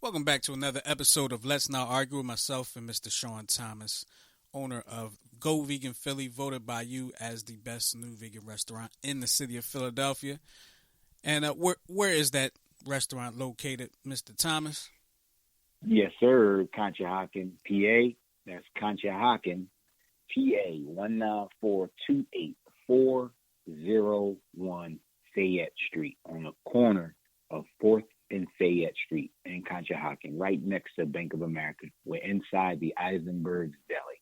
Welcome back to another episode of Let's Not Argue with myself and Mr. Sean Thomas, owner of Go Vegan Philly, voted by you as the best new vegan restaurant in the city of Philadelphia. And where is that restaurant located, Mr. Thomas? Yes, sir. Conshohocken, PA. That's Conshohocken, PA. 19428-401 Fayette Street on the corner of 4th and Fayette Street in Conshohocken, right next to Bank of America. We're inside the Eisenberg's Deli.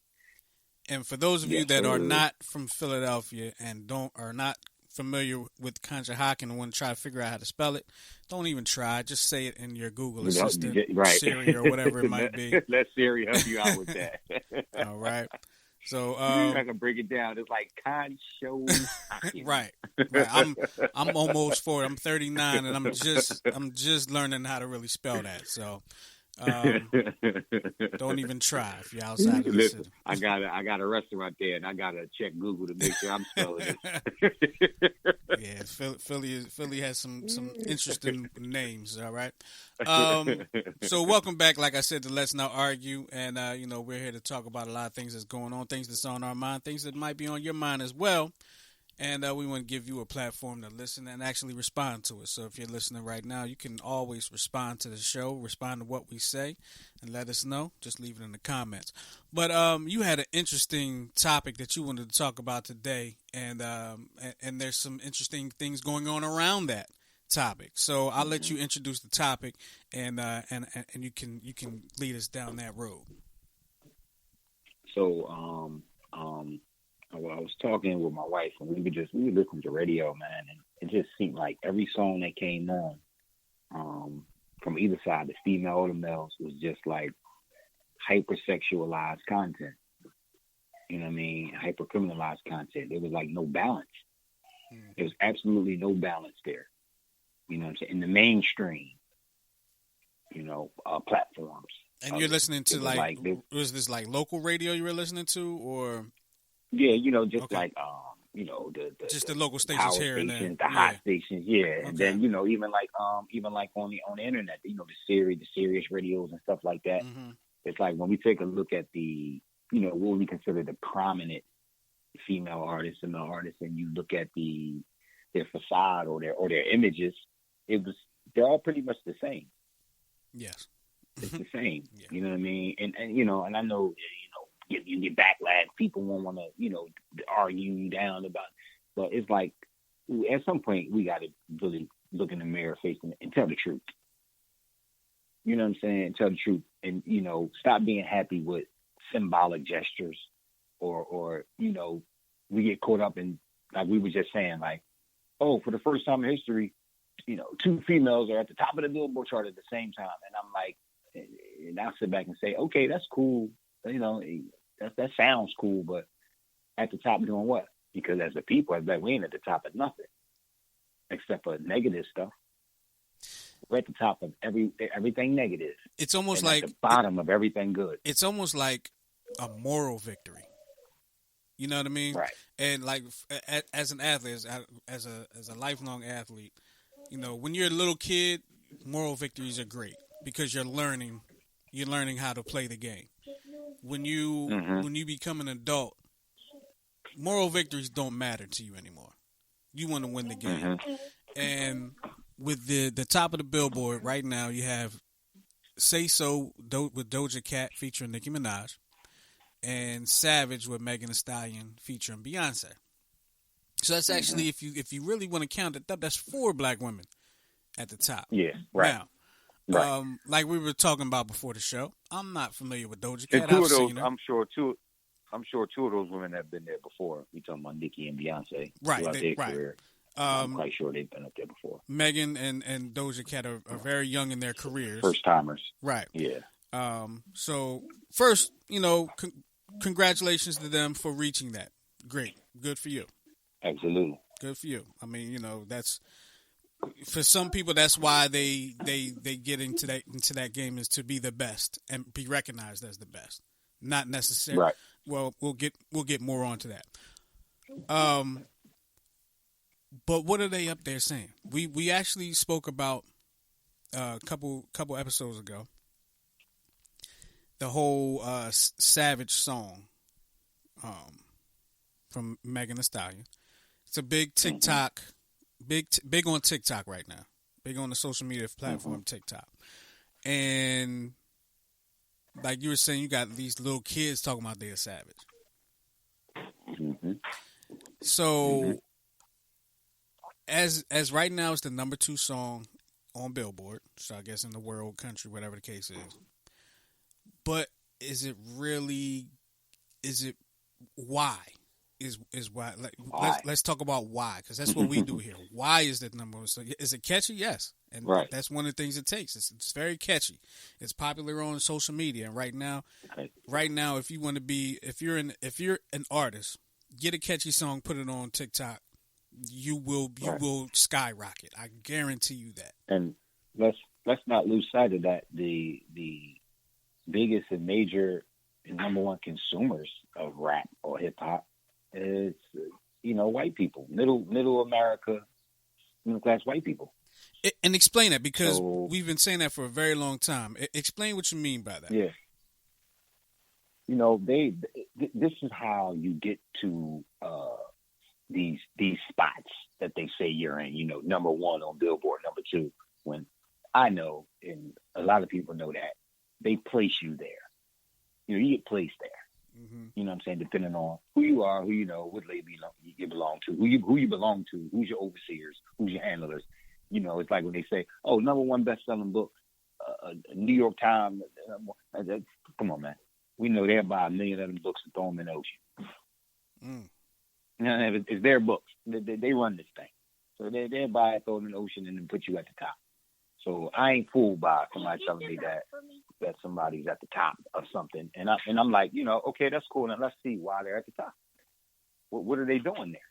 And for those of you that are not from Philadelphia and are not familiar with Conshohocken and want to try to figure out how to spell it, don't even try. Just say it in your Google Assistant, right. Siri, or whatever it might be. Let Siri help you out with that. All right. So I can break it down. It's like Conshohocken. Right. I'm almost 40. I'm 39, and I'm just learning how to really spell that. So don't even try if you're outside of the city. I got a restaurant there, and I gotta check Google to make sure I'm spelling it. Yeah, Philly has some interesting names. All right. So welcome back, like I said, to Let's Not Argue, and we're here to talk about a lot of things that's going on, things that's on our mind, things that might be on your mind as well. And we want to give you a platform to listen and actually respond to it. So if you're listening right now, you can always respond to the show, respond to what we say, and let us know. Just leave it in the comments. But you had an interesting topic that you wanted to talk about today, and there's some interesting things going on around that topic. So I'll let you introduce the topic, and you can lead us down that road. So I was talking with my wife, and we were listening to radio, man, and it just seemed like every song that came on, from either side, the female or the males, was just like hypersexualized content. You know what I mean? Hypercriminalized content. There was like no balance. There was absolutely no balance there. You know what I'm saying? In the mainstream, platforms. And you're listening to was this like local radio you were listening to, or? Yeah, okay. like just the local stations here and there, the hot stations, yeah, okay. And then even like on the internet, the serious radios and stuff like that. Mm-hmm. It's like when we take a look at the what we consider the prominent female artists and male artists, and you look at their facade or their images, they're all pretty much the same. Yes, it's the same. Yeah. You know what I mean? And and I know you get backlash. People won't want to, argue you down about. But it's like at some point we got to really look in the mirror, face and tell the truth. You know what I'm saying? Tell the truth, and stop being happy with symbolic gestures, or we get caught up in, like we were just saying, like, oh, for the first time in history, two females are at the top of the Billboard chart at the same time, and I'm like, and I'll sit back and say, okay, that's cool. That sounds cool, but at the top doing what? Because as a people, we ain't at the top of nothing except for negative stuff. We're at the top of everything negative. It's almost and like at the bottom of everything good. It's almost like a moral victory. You know what I mean? Right. And like as an athlete, as a lifelong athlete, when you're a little kid, moral victories are great because you're learning how to play the game. When you become an adult, moral victories don't matter to you anymore. You want to win the game. Mm-hmm. And with the top of the Billboard right now, you have Say So with Doja Cat featuring Nicki Minaj, and Savage with Megan Thee Stallion featuring Beyonce. So that's actually, if you really want to count it up, that's 4 black women at the top. Yeah, right. Now, right. Like we were talking about before the show, I'm not familiar with Doja Cat. And two of those, I'm sure two of those women have been there before. We talking about Nicki and Beyonce, right? Their career. I'm quite sure they've been up there before. Megan and Doja Cat are very young in their careers, first timers, right? Yeah. So first, congratulations to them for reaching that. Great, good for you. Absolutely, good for you. I mean, that's. For some people, that's why they get into that game, is to be the best and be recognized as the best. Not necessarily. Right. Well, we'll get more onto that. But what are they up there saying? We actually spoke about a couple episodes ago, the whole Savage song from Megan Thee Stallion. It's a big TikTok, big on TikTok right now, big on the social media platform TikTok, and like you were saying, you got these little kids talking about they're savage. Mm-hmm. So as right now, it's the number 2 song on Billboard. So I guess in the world, country, whatever the case is. But is it really? Is it why? Is why? Like, Why? let's talk about why, because that's what we do here. Why is that number 1? So is it catchy? Yes, and Right. that's one of the things it takes. It's very catchy. It's popular on social media, and right now, if you want to be, if you're an artist, get a catchy song, put it on TikTok. You will skyrocket. I guarantee you that. And let's not lose sight of that. The biggest and major and number 1 consumers of rap or hip hop is white people, middle America, middle class white people. And explain that, because we've been saying that for a very long time. Explain what you mean by that. Yeah. This is how you get to these spots that they say you're in. Number 1 on Billboard, number 2. When I know, and a lot of people know that, they place you there. You get placed there. Mm-hmm. You know what I'm saying? Depending on who you are, who you know, what label you belong to, who you belong to, who's your overseers, who's your handlers. It's like when they say, "Oh, number 1 best-selling book, New York Times." Come on, man. We know they'll buy 1 million of them books and throw them in the ocean. It's their books. They run this thing, so they buy it, throw it in the ocean, and then put you at the top. So I ain't fooled by somebody telling me that somebody's at the top of something, and I'm like, okay, that's cool. Now let's see why they're at the top. What are they doing there?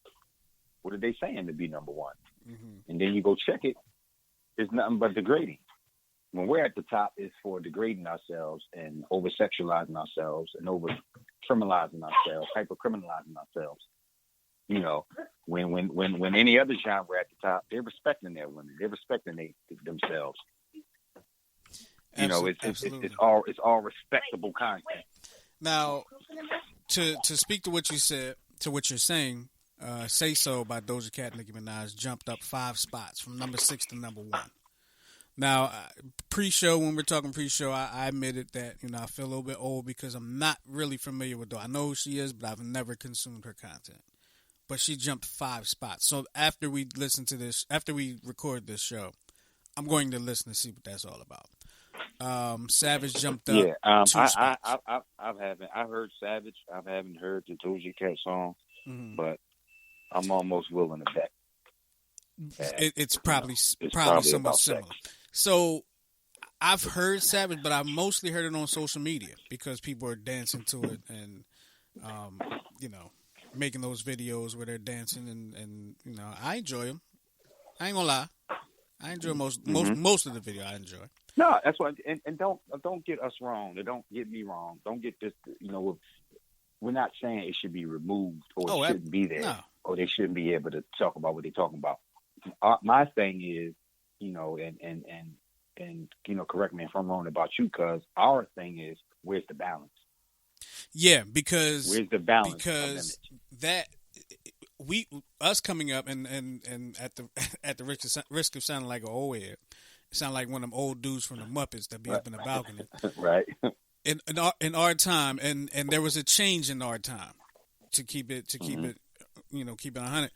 What are they saying to be number 1? Mm-hmm. And then you go check it. It's nothing but degrading. When we're at the top, it's for degrading ourselves and over sexualizing ourselves and over criminalizing ourselves, hyper criminalizing ourselves. When any other genre at the top, they're respecting their women, they're respecting themselves. It's all respectable content. Now, to speak to what you said, to what you're saying, "Say So" by Doja Cat and Nicki Minaj jumped up 5 spots from number 6 to number 1. Now, pre-show, when we're talking pre-show, I admitted that I feel a little bit old because I'm not really familiar with Doja. I know who she is, but I've never consumed her content. But she jumped 5 spots. So after we listen to this, after we record this show, I'm going to listen to see what that's all about. Savage jumped up 2 spots. I heard Savage. I haven't heard the Doja Cat song, but I'm almost willing to bet. It's probably somewhat similar. So I've heard Savage, but I mostly heard it on social media because people are dancing to it and, making those videos where they're dancing and I enjoy them. I ain't gonna lie. I enjoy most of the video. I enjoy. No, that's what. And don't get us wrong. Don't get me wrong. Don't get this. We're not saying it should be removed or it shouldn't be there, or they shouldn't be able to talk about what they're talking about. My thing is, and correct me if I'm wrong about you, because our thing is, where's the balance? Yeah, because where's the balance? Because that us coming up and at the risk of sounding like an old head, sound like one of them old dudes from the Muppets that be up in the balcony, right? In our time, and there was a change in our time to keep it keep it 100.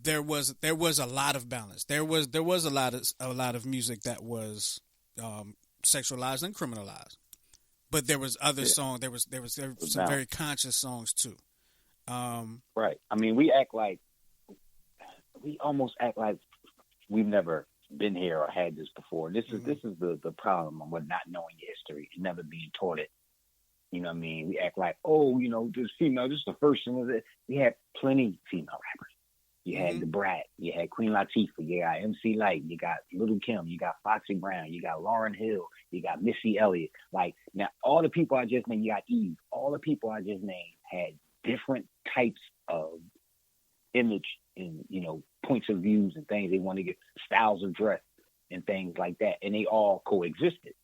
There was a lot of balance. There was a lot of music that was sexualized and criminalized, but there was other songs. There was some very conscious songs too. Right. I mean, we almost act like we've never been here or had this before. This is the problem with not knowing history and never being taught it. You know what I mean? We act like, this female, this is the first one. We had plenty female rappers. You had the Brat, you had Queen Latifah, you got MC Light, you got Little Kim, you got Foxy Brown, you got Lauryn Hill, you got Missy Elliott. Like, now, all the people I just named, you got Eve, all the people I just named had different types of image and, points of views and things they want to get, styles of dress. and things like that, and they all coexisted.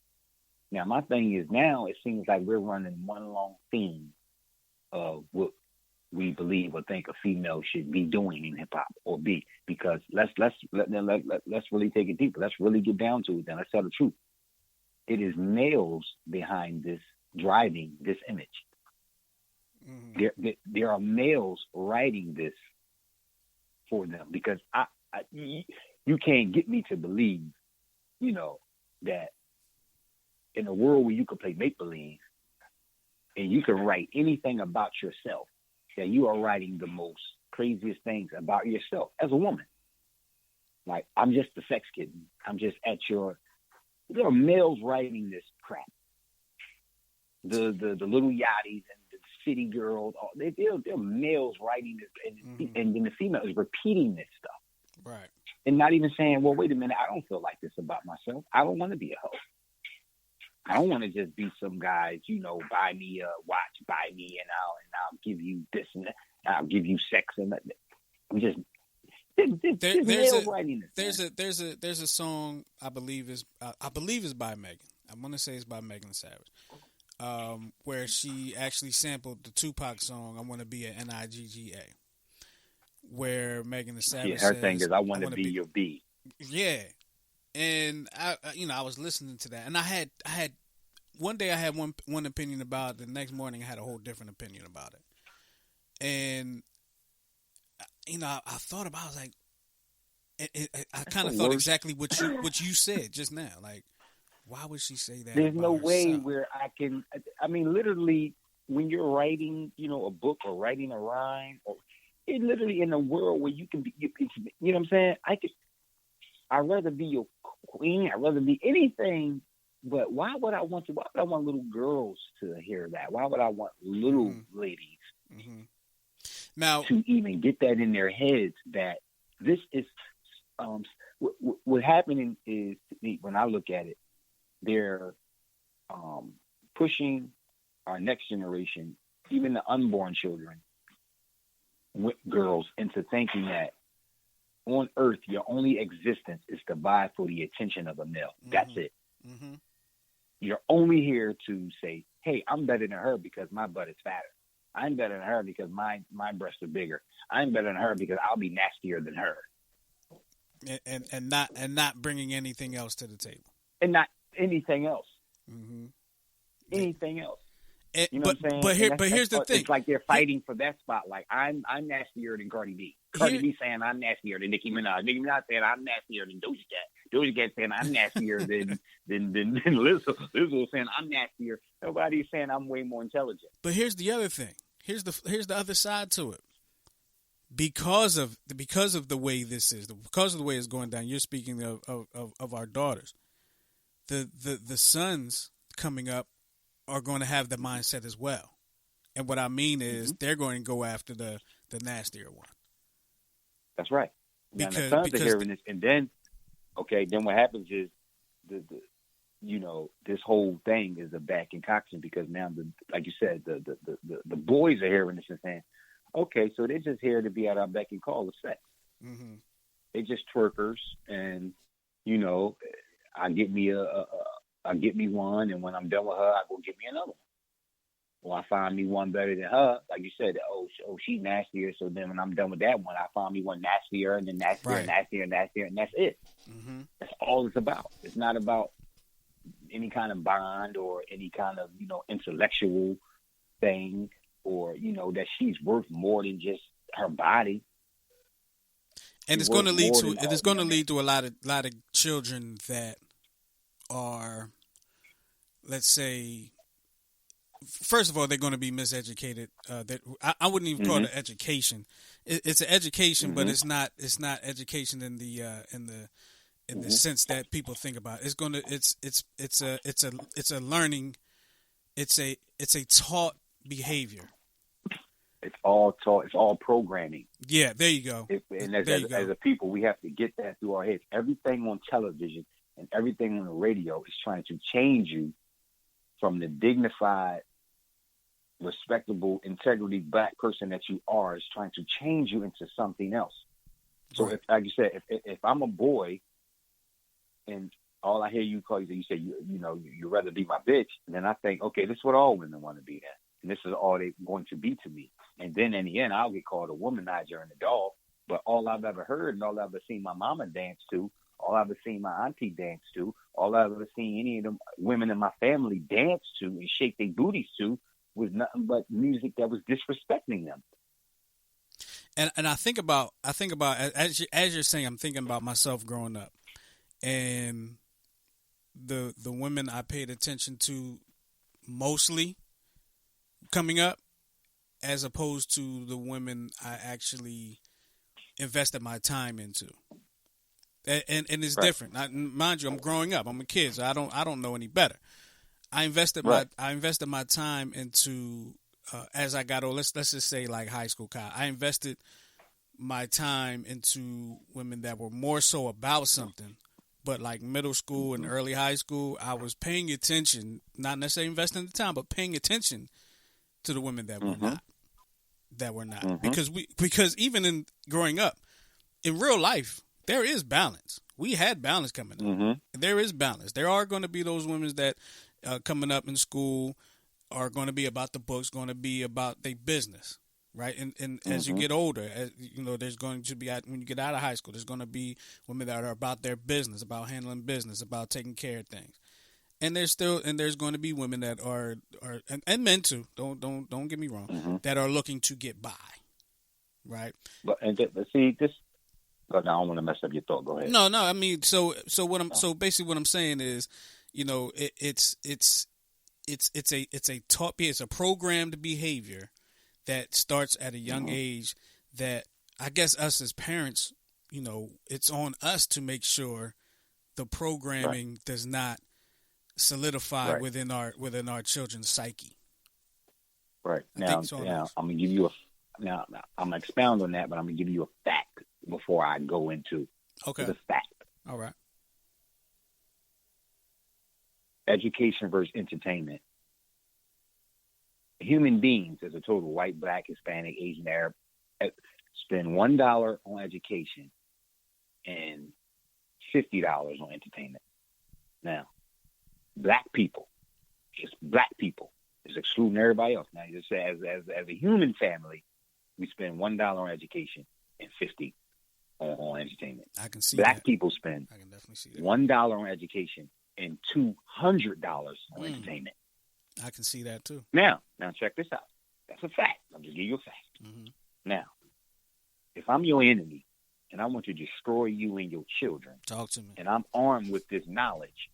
Now, my thing is now it seems like we're running one long theme of what we believe or think a female should be doing in hip hop or be. Because let's really take it deeper. Let's really get down to it. Then let's tell the truth. It is males behind this driving this image. There are males writing this for them because you can't get me to believe, that in a world where you can play make believe and you can write anything about yourself, that you are writing the most craziest things about yourself as a woman. Like, I'm just a sex kitten. I'm just at your. There are males writing this crap. The little yachties and the city girls, they're males writing this, and then the female is repeating this stuff. Right. And not even saying, well, wait a minute, I don't feel like this about myself. I don't want to be a hoe. I don't want to just be some guys, buy me a watch, buy me, and I'll give you this and that. I'll give you sex and that. I'm just there's a song I believe is by Megan. I want to say it's by Megan Thee Savage, where she actually sampled the Tupac song "I Want to Be a Nigga," where Megan Thee Savage her says, thing is, "I want to be your B." Yeah. And I was listening to that, and I had one day I had one opinion about it. The next morning I had a whole different opinion about it. And I thought about, I was like, I kind of thought exactly what you said just now. Like, why would she say that? There's no way herself? where I mean, literally, when you're writing, a book or writing a rhyme, or it literally in a world where you can be, what I'm saying? I'd rather be your queen. I'd rather be anything. But why would I want little girls to hear that? Why would I want little ladies now to even get that in their heads that this is what happening is, when I look at it, they're pushing our next generation, even the unborn children, girls, into thinking that on earth, your only existence is to vie for the attention of a male. That's it. You're only here to say, hey, I'm better than her because my butt is fatter. I'm better than her because my breasts are bigger. I'm better than her because I'll be nastier than her. And not bringing anything else to the table. And not anything else. Anything else. You know what I'm saying? But here's the thing. It's like they're fighting for that spot. Like, I'm nastier than Cardi B. Cardi B saying I'm nastier than Nicki Minaj. Nicki Minaj saying I'm nastier than Doja Cat. Doja Cat saying I'm nastier than Lizzo. Lizzo saying I'm nastier. Nobody's saying I'm way more intelligent. But here's the other thing. Here's the other side to it. Because of the way this is, because of the way it's going down. You're speaking of our daughters. The sons coming up are going to have the mindset as well. And what I mean is they're going to go after the nastier one. That's right. Because the sons are hearing this, and then what happens is this whole thing is a back concoction, because now, like you said, the boys are hearing this and saying, okay, so they're just here to be at our beck and call of sex. They just twerkers, and I get me I get me one, and when I'm done with her, I go get me another one. Or I find me one better than her. Like you said, she's nastier. So then when I'm done with that one, I find me one nastier, and then nastier, right. nastier, and that's it. That's all it's about. It's not about any kind of bond or any kind of, intellectual thing, or, that she's worth more than just her body. And it's going to lead to a lot of children that are, let's say, first of all, they're going to be miseducated. That I wouldn't even call it an education. It's an education, but it's not education in the sense that people think about. It's a learning. It's a taught behavior. It's all taught. It's all programming. Yeah, there you go. As a people, we have to get that through our heads. Everything on television and everything on the radio is trying to change you from the dignified, respectable, integrity black person that you are. Is trying to change you into something else. So, if, like you said, if I'm a boy and all I hear you call you say you know you'd rather be my bitch, and then I think, okay, this is what all women want to be then, and this is all they're going to be to me, and then in the end I'll get called a womanizer and a dog. But all I've ever heard and all I've ever seen my mama dance to, all I've ever seen my auntie dance to, all I've ever seen any of them women in my family dance to and shake their booties to was nothing but music that was disrespecting them. And I think about as you're saying, I'm thinking about myself growing up, and the women I paid attention to mostly coming up, as opposed to the women I actually invested my time into. And it's Right. different. Mind you, I'm growing up. I'm a kid, so I don't know any better. I invested Right. my time into as I got old. Let's just say like high school, college. I invested my time into women that were more so about something. But like middle school and early high school, I was paying attention, not necessarily investing the time, but paying attention to the women that were not. That were not. Because even in growing up, in real life, there is balance. We had balance coming up. There is balance. There are going to be those women that coming up in school are going to be about the books, going to be about their business, right? And as you get older, there's going to be, when you get out of high school, there's going to be women that are about their business, about handling business, about taking care of things. And there's going to be women that are and men too. Don't get me wrong, that are looking to get by, right? But see this. But I don't want to mess up your thought. Go ahead. No. I mean, so basically what I'm saying is, it's a programmed behavior that starts at a young age. That I guess us as parents, it's on us to make sure the programming does not solidify within our children's psyche. Right. Now I'm gonna give you now I'm gonna expound on that, but I'm gonna give you a fact before I go into the fact. All right. Education versus entertainment. Human beings as a total, white, black, Hispanic, Asian, Arab, spend $1 on education and $50 on entertainment. Now, black people, just excluding everybody else. Now, just as a human family, we spend $1 on education and $50 on entertainment. I can see black that. people spend I can definitely see that. $1 on education and $200 on entertainment. I can see that too. Now check this out. That's a fact. I'm just giving you a fact. Now, if I'm your enemy and I want to destroy you and your children, talk to me. And I'm armed with this knowledge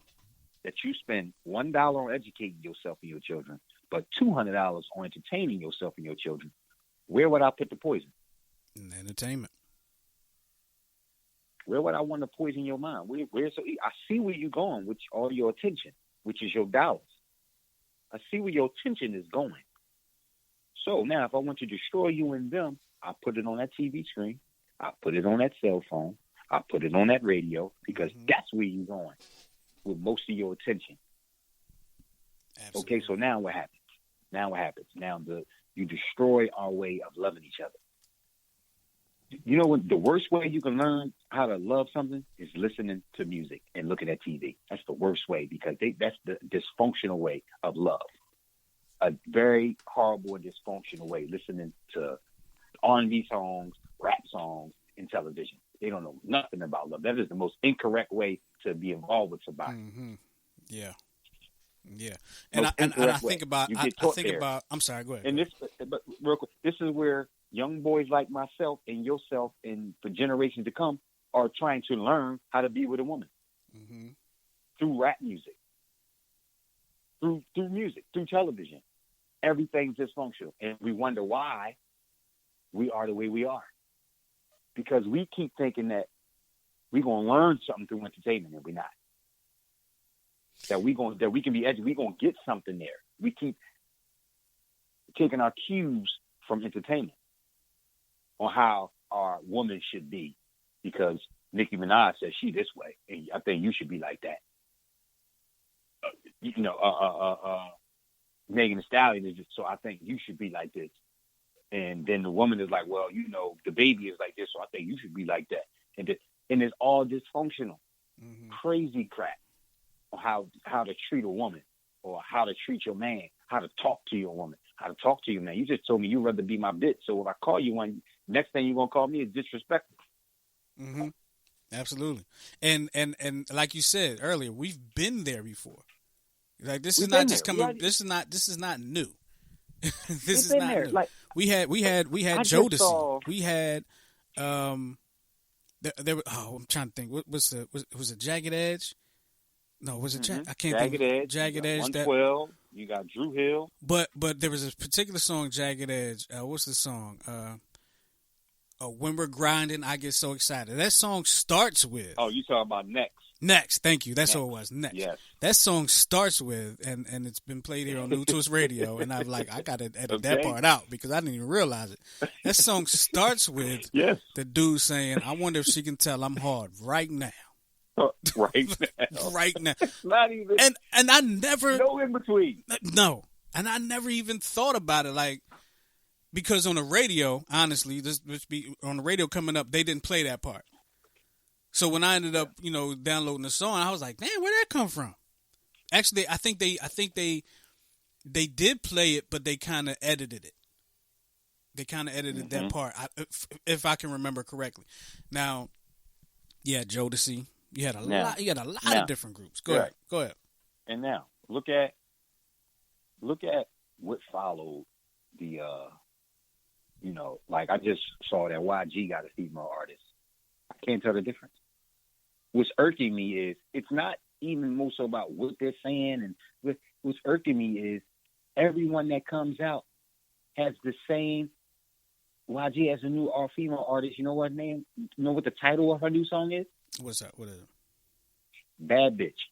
that you spend $1 on educating yourself and your children, but $200 on entertaining yourself and your children, where would I put the poison? In entertainment. Where would I want to poison your mind? I see where you're going with all your attention, which is your dollars. I see where your attention is going. So now, if I want to destroy you and them, I put it on that TV screen. I put it on that cell phone. I put it on that radio because that's where you're going with most of your attention. Absolutely. Okay, so now what happens? Now you destroy our way of loving each other. You know what? The worst way you can learn how to love something is listening to music and looking at TV. That's the worst way because that's the dysfunctional way of love. A very horrible and dysfunctional way, listening to R&B songs, rap songs, and television. They don't know nothing about love. That is the most incorrect way to be involved with somebody. Yeah. And I think about. I'm sorry. Go ahead. And but real quick, this is where young boys like myself and yourself, and for generations to come, are trying to learn how to be with a woman through rap music, through music, through television. Everything's dysfunctional, and we wonder why we are the way we are, because we keep thinking that we're gonna learn something through entertainment, and we're not. That we can be educated, we're gonna get something there. We keep taking our cues from entertainment on how our woman should be, because Nicki Minaj says she this way, and I think you should be like that. Megan Thee Stallion is just, so I think you should be like this. And then the woman is like, well, the baby is like this, so I think you should be like that. And it's all dysfunctional. crazy crap on how to treat a woman or how to treat your man, how to talk to your woman, how to talk to your man. You just told me you'd rather be my bitch. So if I call you one, next thing you're going to call me is disrespectful. Mm-hmm. Absolutely. And like you said earlier, we've been there before. Like this is not just coming. This is not new. This is not new. Like, we had Jodeci. We had there. Oh, I'm trying to think. What was it Jagged Edge? No, was it I can't Jagged think. Edge. Jagged Edge. 112. You got Drew Hill. But there was a particular song, Jagged Edge. What's the song? When We're Grinding, I Get So Excited. That song starts with. Oh, you talking about Next? Next, thank you. That's what it was. Next. Yes. That song starts with, and it's been played here on New Twist Radio, and I'm like, I gotta edit that part out because I didn't even realize it. That song starts with the dude saying, "I wonder if she can tell I'm hard right now." Right now. Right now. Not even. And I never. No in between. No, and I never even thought about it, like. Because on the radio, honestly, this be on the radio coming up, they didn't play that part. So when I ended up, downloading the song, I was like, "Damn, where'd that come from?" Actually, I think they did play it, but they kind of edited it. They kind of edited that part, if I can remember correctly. Now, yeah, Jodeci, you had a lot. You had a lot of different groups. Go ahead. And now look at what followed the. Like I just saw that YG got a female artist. I can't tell the difference. What's irking me is it's not even more so about what they're saying, and what's irking me is everyone that comes out has the same. YG has a new female artist. You know what name? You know what the title of her new song is? What's that? What is it? Bad Bitch.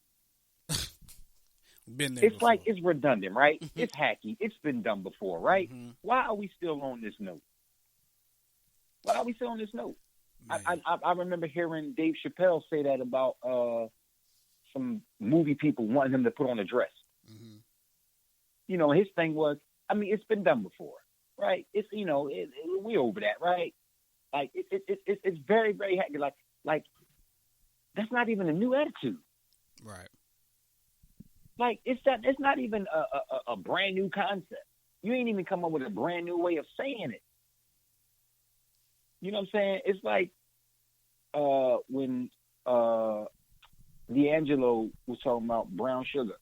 Been there it's before. like it's redundant, right? It's hacky. It's been done before, right? Why are we still on this note? I remember hearing Dave Chappelle say that about some movie people wanting him to put on a dress. His thing was, it's been done before, right? It's we over that, right? Like it's very, very hacky. Like that's not even a new attitude, right? Like it's not even a brand new concept. You ain't even come up with a brand new way of saying it. You know what I'm saying? It's like when D'Angelo was talking about brown sugar.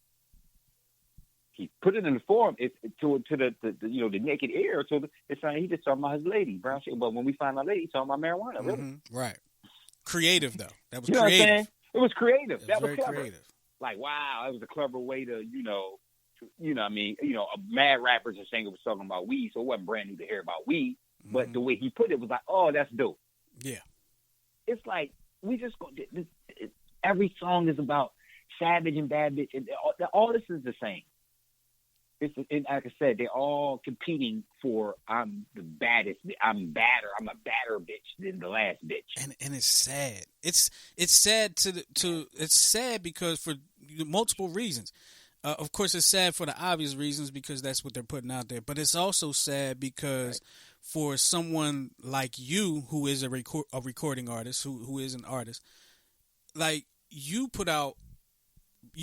He put it in the form to the naked ear. So it's like he just talking about his lady, brown sugar. But when we find our lady, he's talking about marijuana. Really, right? Creative though. That was creative. What I'm saying? It was creative. That was very clever. Creative. Like, wow, it was a clever way to, mad rappers and singers was talking about weed, so it wasn't brand new to hear about weed. But the way he put it was like, oh, that's dope. Yeah. It's like, we just go, every song is about Savage and Bad Bitch, and all this is the same. Like I said, they're all competing for, I'm the baddest, I'm badder, I'm a badder bitch than the last bitch. And it's sad. It's sad it's sad because for multiple reasons. Of course, it's sad for the obvious reasons because that's what they're putting out there. But it's also sad because for someone like you, who is a recording artist, who is an artist, like you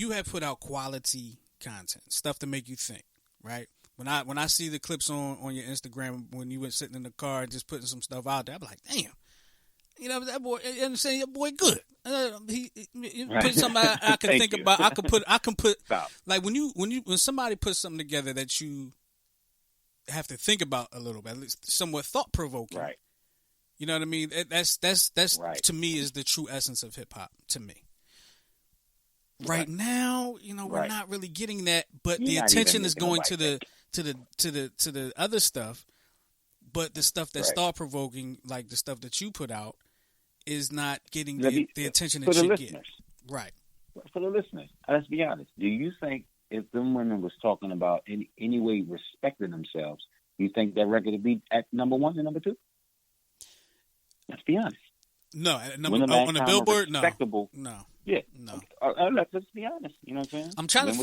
have put out quality content, stuff to make you think, right? When I see the clips on your Instagram when you were sitting in the car and just putting some stuff out there, I'm like, damn. That boy. You understand? That boy good. He put something I can think about. I can put. Stop. Like when somebody puts something together that you have to think about a little bit, at least somewhat thought provoking. Right. You know what I mean? That's right. To me is the true essence of hip hop. To me. Right now, we're not really getting that, but the attention is going to the other stuff. But the stuff that's thought provoking, like the stuff that you put out, is not getting the attention it should get. Right. For the listeners, let's be honest. Do you think if them women was talking about any way respecting themselves, you think that record would be at number 1 and number 2? Let's be honest. No, on the Billboard, no. Yeah, no. Let's be honest. You know what I'm saying? I'm trying to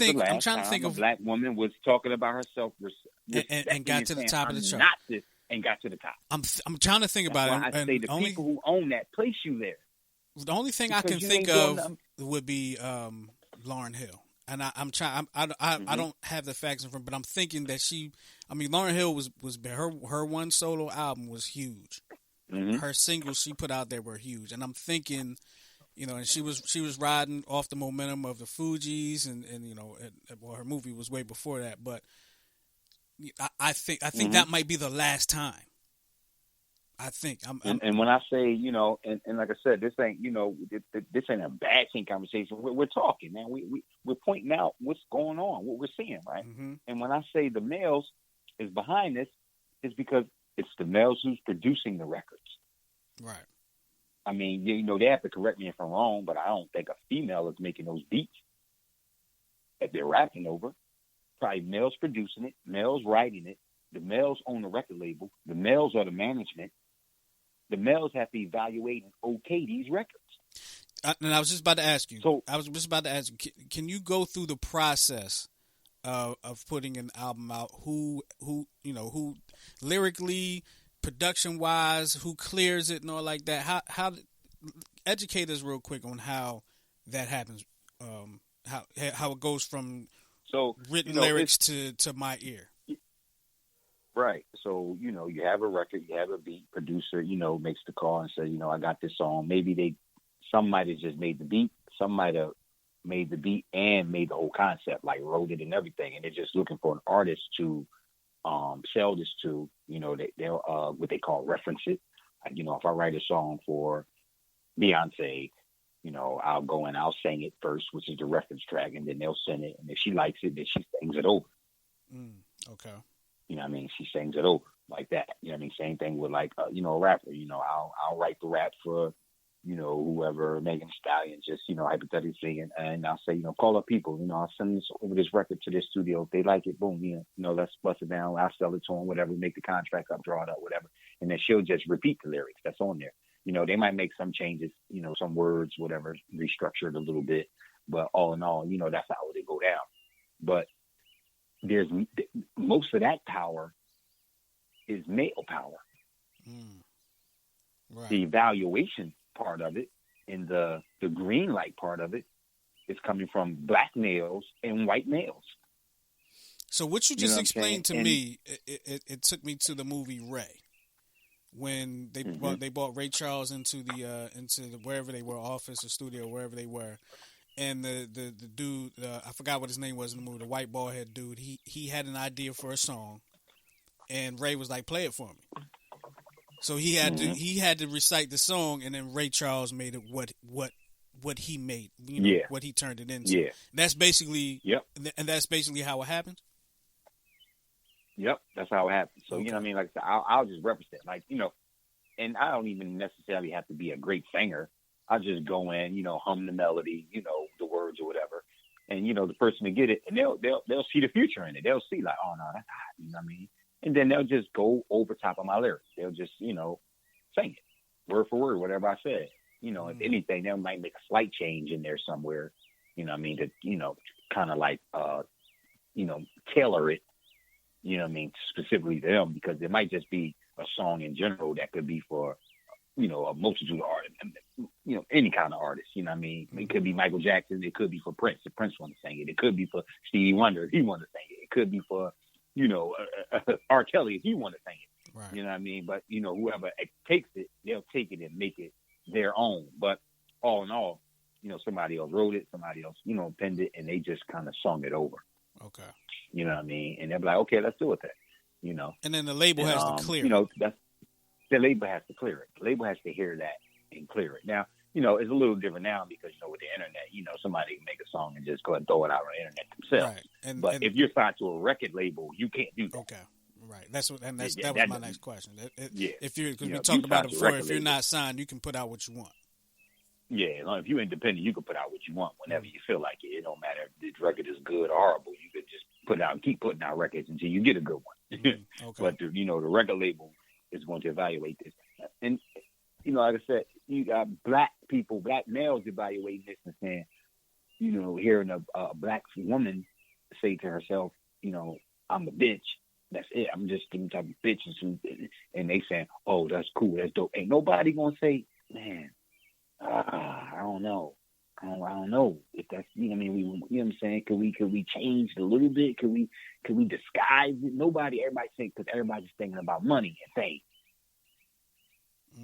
think of a black woman was talking about herself and got to the top of the chart. And got to the top. I'm trying to think about it. I say the people who own that place you there. The only thing I because can you think ain't doing of nothing. would be Lauryn Hill, and I'm trying. I Hmm. don't have the facts in front, but I'm thinking that she. I mean, Lauryn Hill was her one solo album was huge. Hmm. Her singles she put out there were huge, and I'm thinking, and she was riding off the momentum of the Fugees, and well, her movie was way before that, but I think Hmm. that might be the last time. I think I'm And when I say, and like I said, this ain't, this ain't a bad thing conversation. We're talking, man. We're pointing out what's going on, what we're seeing, right? hmm And when I say the males is behind this, it's because it's the males who's producing the records. right. I mean, they have to correct me if I'm wrong, but I don't think a female is making those beats that they're rapping over. Probably males producing it, males writing it. The males own the record label. The males are the management. The males have to evaluate and okay these records. And I was just about to ask you. So, Can you go through the process of putting an album out? Who lyrically, production wise, who clears it and all like that? How educate us real quick on how that happens. How it goes from so written it's lyrics to my ear. right. So, you have a record, you have a beat producer, makes the call and says, I got this song. Maybe some might have just made the beat, some might have made the beat and made the whole concept, like wrote it and everything, and they're just looking for an artist to sell this to. They'll what they call reference it. Like, if I write a song for Beyonce, I'll go and I'll sing it first, which is the reference track, and then they'll send it, and if she likes it, then she sings it over. Mm, okay. You know what I mean? She sings it over like that. You know what I mean? Same thing with like a rapper. I'll write the rap for whoever, Megan Thee Stallion, just hypothetically singing, and I'll say call up people. I'll send this over this record to their studio. If they like it, boom, let's bust it down. I'll sell it to them, whatever. Make the contract up, draw it up, whatever, and then she'll just repeat the lyrics that's on there. They might make some changes, some words, whatever, restructure it a little bit, but all in all, that's how they go down. But there's most of that power is male power. Mm, right. The evaluation part of it and the green light part of it is coming from black males and white males. So what you You know just what I'm explained to saying? me, it took me to the movie Ray, when they brought Ray Charles into the wherever they were, office or studio, wherever they were, and the dude, I forgot what his name was in the movie, the white bald head dude, he had an idea for a song, and Ray was like, play it for me. So he had to recite the song, and then Ray Charles made it what he made, Yeah. what he turned it into. Yeah. That's basically Yep. and that's basically how it happened. Yep. That's how it happens. So, Okay. you know what I mean? Like I said, I'll just represent, like, and I don't even necessarily have to be a great singer. I'll just go in, hum the melody, the words or whatever. And, the person to get it, and they'll see the future in it. They'll see like, oh no, that's hot, you know what I mean? And then they'll just go over top of my lyrics. They'll just, sing it word for word, whatever I said. If anything, they might make a slight change in there somewhere, you know what I mean, to, kind of like, tailor it, you know what I mean, specifically to them, because it might just be a song in general that could be for, a multitude of artists, any kind of artist, you know what I mean? It could be Michael Jackson. It could be for Prince if Prince wanted to sing it. It could be for Stevie Wonder if he wanted to sing it. It could be for, R. Kelly if he wanted to sing it. Right. You know what I mean? But, whoever takes it, they'll take it and make it their own. But all in all, somebody else wrote it, somebody else, penned it, and they just kind of sung it over. Okay. You know what I mean? And they'll be like, okay, let's do it then. And then the label has to clear it. The label has to clear it. The label has to hear that and clear it. Now, it's a little different now because, with the internet, somebody can make a song and just go ahead and throw it out on the internet themselves. Right. But if you're signed to a record label, you can't do that. Okay. Right. That was my next question. Yeah. If you, because we if talked you about signed it to a before, record if you're label, not signed, you can put out what you want. Yeah, as long as you're independent, you can put out what you want whenever you feel like it. It don't matter if the record is good or horrible. You can just put out, keep putting out records until you get a good one. Okay. But the record label is going to evaluate this. And like I said, you got black people, black males evaluating this and saying, hearing a black woman say to herself, I'm a bitch. That's it. I'm just some type of bitch. And they saying, oh, that's cool. That's dope. Ain't nobody going to say, man, I don't know. I don't know if that's, you know what I mean. We, you know what I'm saying? Could we change it a little bit? Could we disguise it? Everybody think, because everybody's thinking about money and fame.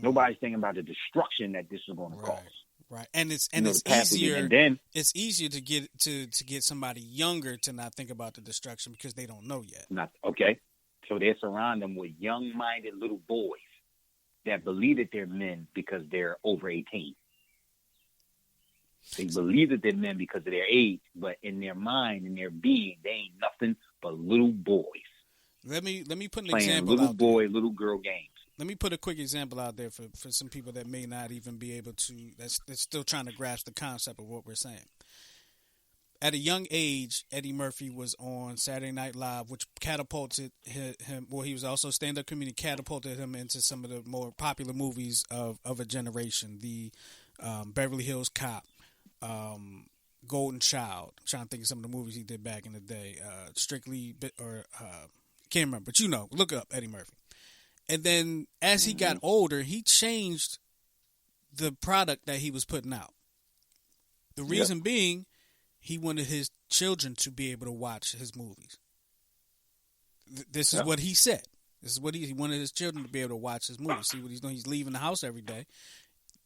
Nobody's thinking about the destruction that this is going to cause. Right, and it's easier. easier. And then it's easier to get somebody younger to not think about the destruction because they don't know yet. Not okay. So they surround them with young-minded little boys that believe that they're men because they're over 18. They believe that they're men because of their age, but in their mind, in their being, they ain't nothing but little boys. Let me put an playing example little out boy, there. little girl games. Let me put a quick example out there for some people that may not even be able to, that's still trying to grasp the concept of what we're saying. At a young age, Eddie Murphy was on Saturday Night Live, which catapulted him. Well, he was also a stand-up comedian, catapulted him into some of the more popular movies of a generation. The Beverly Hills Cop, Golden Child. I'm trying to think of some of the movies he did back in the day. Strictly, can't remember, but look up Eddie Murphy. And then as he got older, he changed the product that he was putting out. The reason being, he wanted his children to be able to watch his movies. This is what he said. This is what he wanted his children to be able to watch his movies, see what he's doing. He's leaving the house every day.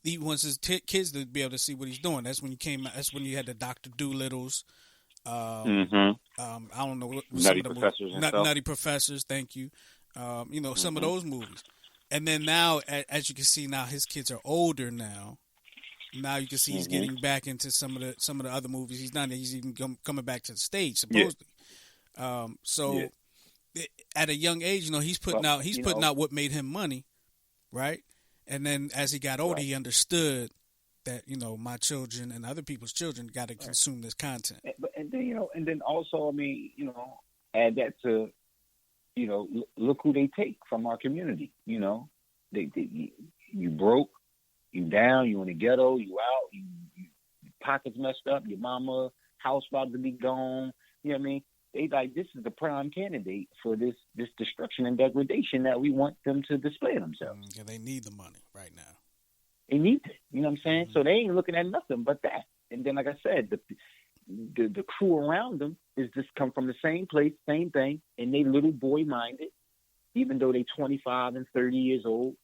He wants his kids to be able to see what he's doing. That's when that's when you had the Dr. Doolittles. I don't know what Nutty Professors. Nutty Professors. Thank you. Some of those movies. And then now, as you can see, now his kids are older now. Now you can see he's getting back into some of the other movies. He's even coming back to the stage, supposedly. At a young age, he's putting out what made him money, right? And then as he got older, he understood that, my children and other people's children got to consume this content. And then also, add that to, look who they take from our community. You broke, you down, you in the ghetto, you out, you pockets messed up, your mama house about to be gone. You know what I mean? They like, this is the prime candidate for this destruction and degradation that we want them to display themselves. Yeah, they need the money right now. They need it. You know what I'm saying? Mm-hmm. So they ain't looking at nothing but that. And then, like I said, the crew around them is just come from the same place, same thing, and they little boy minded. Even though they 25 and 30 years old,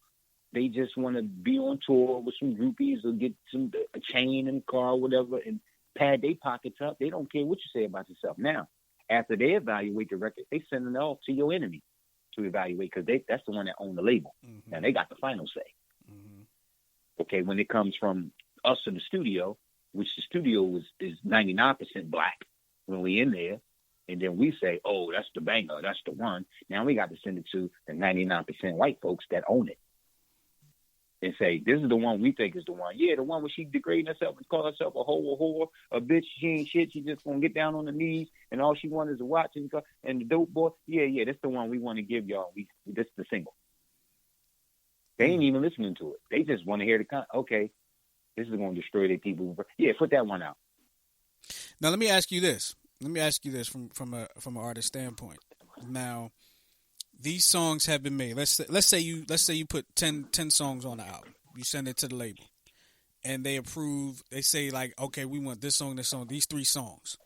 they just want to be on tour with some groupies or get a chain in the car or whatever and pad their pockets up. They don't care what you say about yourself. Now, after they evaluate the record, they send it off to your enemy to evaluate because that's the one that owned the label. Mm-hmm. And they got the final say. Mm-hmm. Okay, when it comes from us in the studio, which the studio is 99% black when we in there, and then we say, oh, that's the banger, that's the one. Now we got to send it to the 99% white folks that own it and say, this is the one we think is the one. Yeah, the one where she degrading herself and call herself a hoe, a whore, a bitch, she ain't shit, she just gonna get down on the knees and all she wants is to watch and the dope boy, yeah, that's the one we want to give y'all. This is the single. They ain't even listening to it. They just want to hear okay, this is going to destroy their people. Yeah, put that one out. Now let me ask you this. From an artist standpoint. Now, these songs have been made. Let's say you put 10 songs on the album. You send it to the label, and they approve. They say like, okay, we want this song, these 3 songs,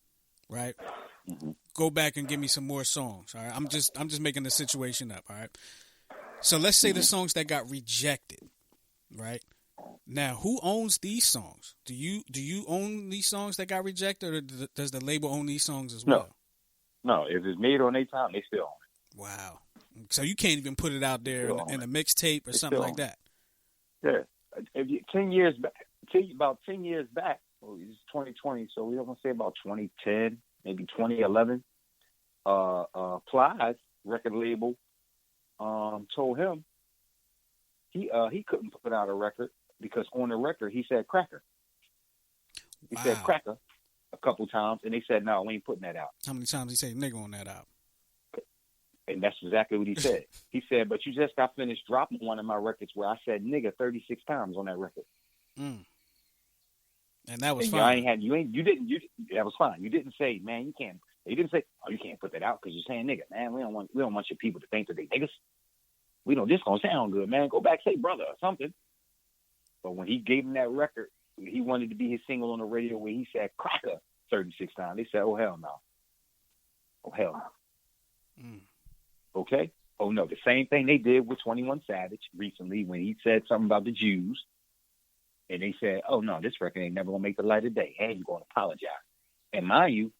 right? Mm-hmm. Go back and give me some more songs. All right, I'm just making the situation up. All right. So let's say the songs that got rejected, right? Now, who owns these songs? Do you own these songs that got rejected, or does the label own these songs as well? No. If it's made on their time, they still own it. Wow. So you can't even put it out there in a mixtape or something like that. Yeah. If you, 10 years back, about 10 years back, it's 2020, so we're going to say about 2010, maybe 2011, Plies record label told him he couldn't put out a record because on the record he said cracker. He said cracker a couple times, and they said, no, we ain't putting that out. How many times he said nigga on that album? And that's exactly what he said. He said, but you just got finished dropping one of my records where I said nigga 36 times on that record. Mm. And that was fine. That was fine. You didn't say, man, you can't. You didn't say, oh, you can't put that out because you're saying nigga, man. We don't want your people to think that they niggas. We know this gonna sound good, man. Go back, say brother or something. But when he gave him that record, he wanted to be his single on the radio where he said "cracker" 36 times. They said, "Oh hell no, oh hell no." Okay. Oh no, the same thing they did with 21 Savage recently when he said something about the Jews, and they said, "Oh no, this record ain't never gonna make the light of day. Hey, you gonna apologize?" And mind you,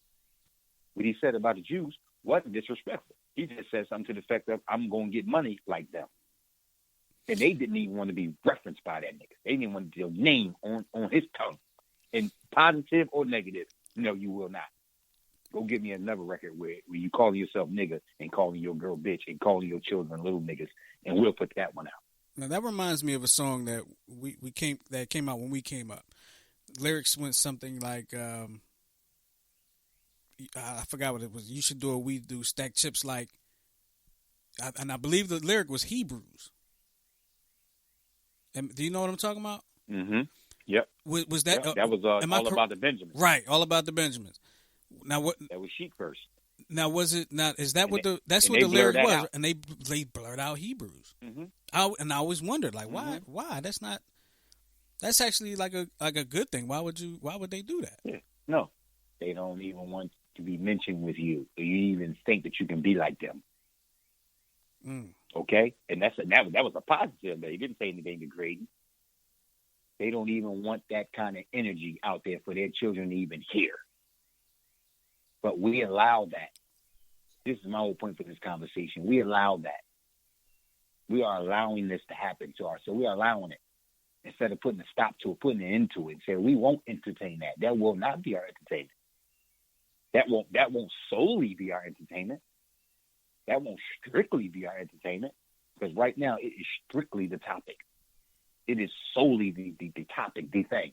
what he said about the Jews wasn't disrespectful. He just said something to the effect of, "I'm gonna get money like them." And they didn't even want to be referenced by that nigga. They didn't want their name on his tongue, in positive or negative. No, you will not. Go get me another record where you calling yourself nigga and calling your girl bitch and calling your children little niggas, and we'll put that one out. Now that reminds me of a song that that came out when we came up. Lyrics went something like, I forgot what it was. You should do what we do, stack chips like, and I believe the lyric was Hebrews. And do you know what I'm talking about? Mm-hmm. Yep. Was that? Yep. That was all about the Benjamins. Right, all about the Benjamins. Now what? That was Sheik first. Now was it? Now is that what that's what the lyric was? Out. And they blurred out Hebrews. Mm-hmm. I always wondered, like, why? Why? That's not. That's actually like a good thing. Why would they do that? Yeah. No, they don't even want to be mentioned with you, or you even think that you can be like them. Okay, and that was a positive. They didn't say anything degrading. They don't even want that kind of energy out there for their children to even hear. But we allow that. This is my whole point for this conversation. We allow that. We are allowing this to happen to us. So we are allowing it. Instead of putting a stop to it, putting an end to it, and say we won't entertain that. That will not be our entertainment. That won't solely be our entertainment. That won't strictly be our entertainment. Because right now it is strictly the topic. It is solely the topic, the thing.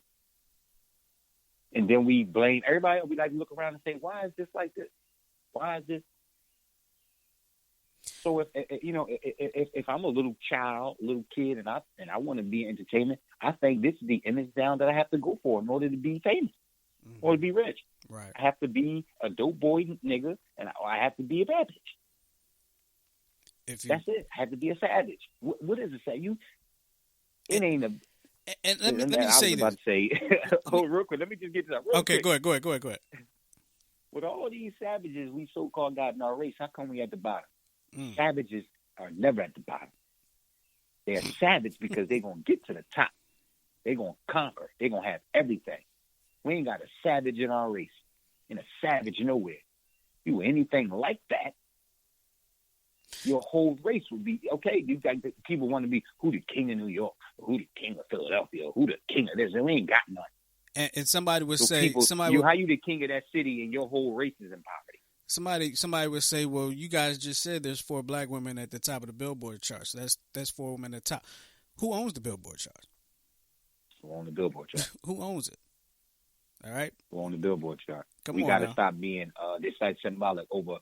And then we blame everybody. We like to look around and say, "Why is this like this? Why is this?" So if I'm a little child, little kid, and I want to be in entertainment, I think this is the image down that I have to go for in order to be famous or to be rich. Right. I have to be a dope boy nigga, and I have to be a bad bitch. That's it. I have to be a savage. What is a savage? It ain't a. And let me say this. I was about to say, real quick. Let me just get to that. Okay, quick. Go ahead. With all these savages we so-called got in our race, how come we at the bottom? Savages are never at the bottom. They're savage because they're going to get to the top. They're going to conquer. They're going to have everything. We ain't got a savage in our race and a savage nowhere. You were anything like that, your whole race would be, okay, you got people want to be who the king of New York, or who the king of Philadelphia, or who the king of this. We ain't got none. And somebody would say, how you the king of that city and your whole race is in poverty? Somebody would say, well, you guys just said there's 4 black women at the top of the Billboard charts. That's 4 women at the top. Who owns the Billboard chart? Who owns the Billboard chart? Who owns it? All right. Who owns the Billboard chart? We got to stop being this like symbolic over,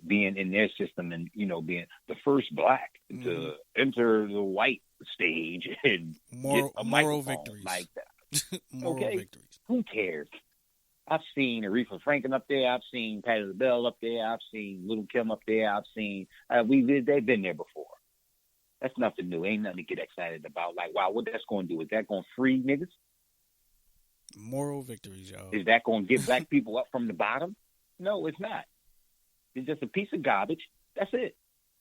being in their system and, being the first black to enter the white stage and get a moral victories like that. Moral victories. Who cares? I've seen Aretha Franklin up there. I've seen Patti LaBelle up there. I've seen Little Kim up there. I've seen they've been there before. That's nothing new. Ain't nothing to get excited about. Like, wow, what that's going to do? Is that going to free niggas? Moral victories, y'all. Is that going to get black people up from the bottom? No, it's not. It's just a piece of garbage. That's it.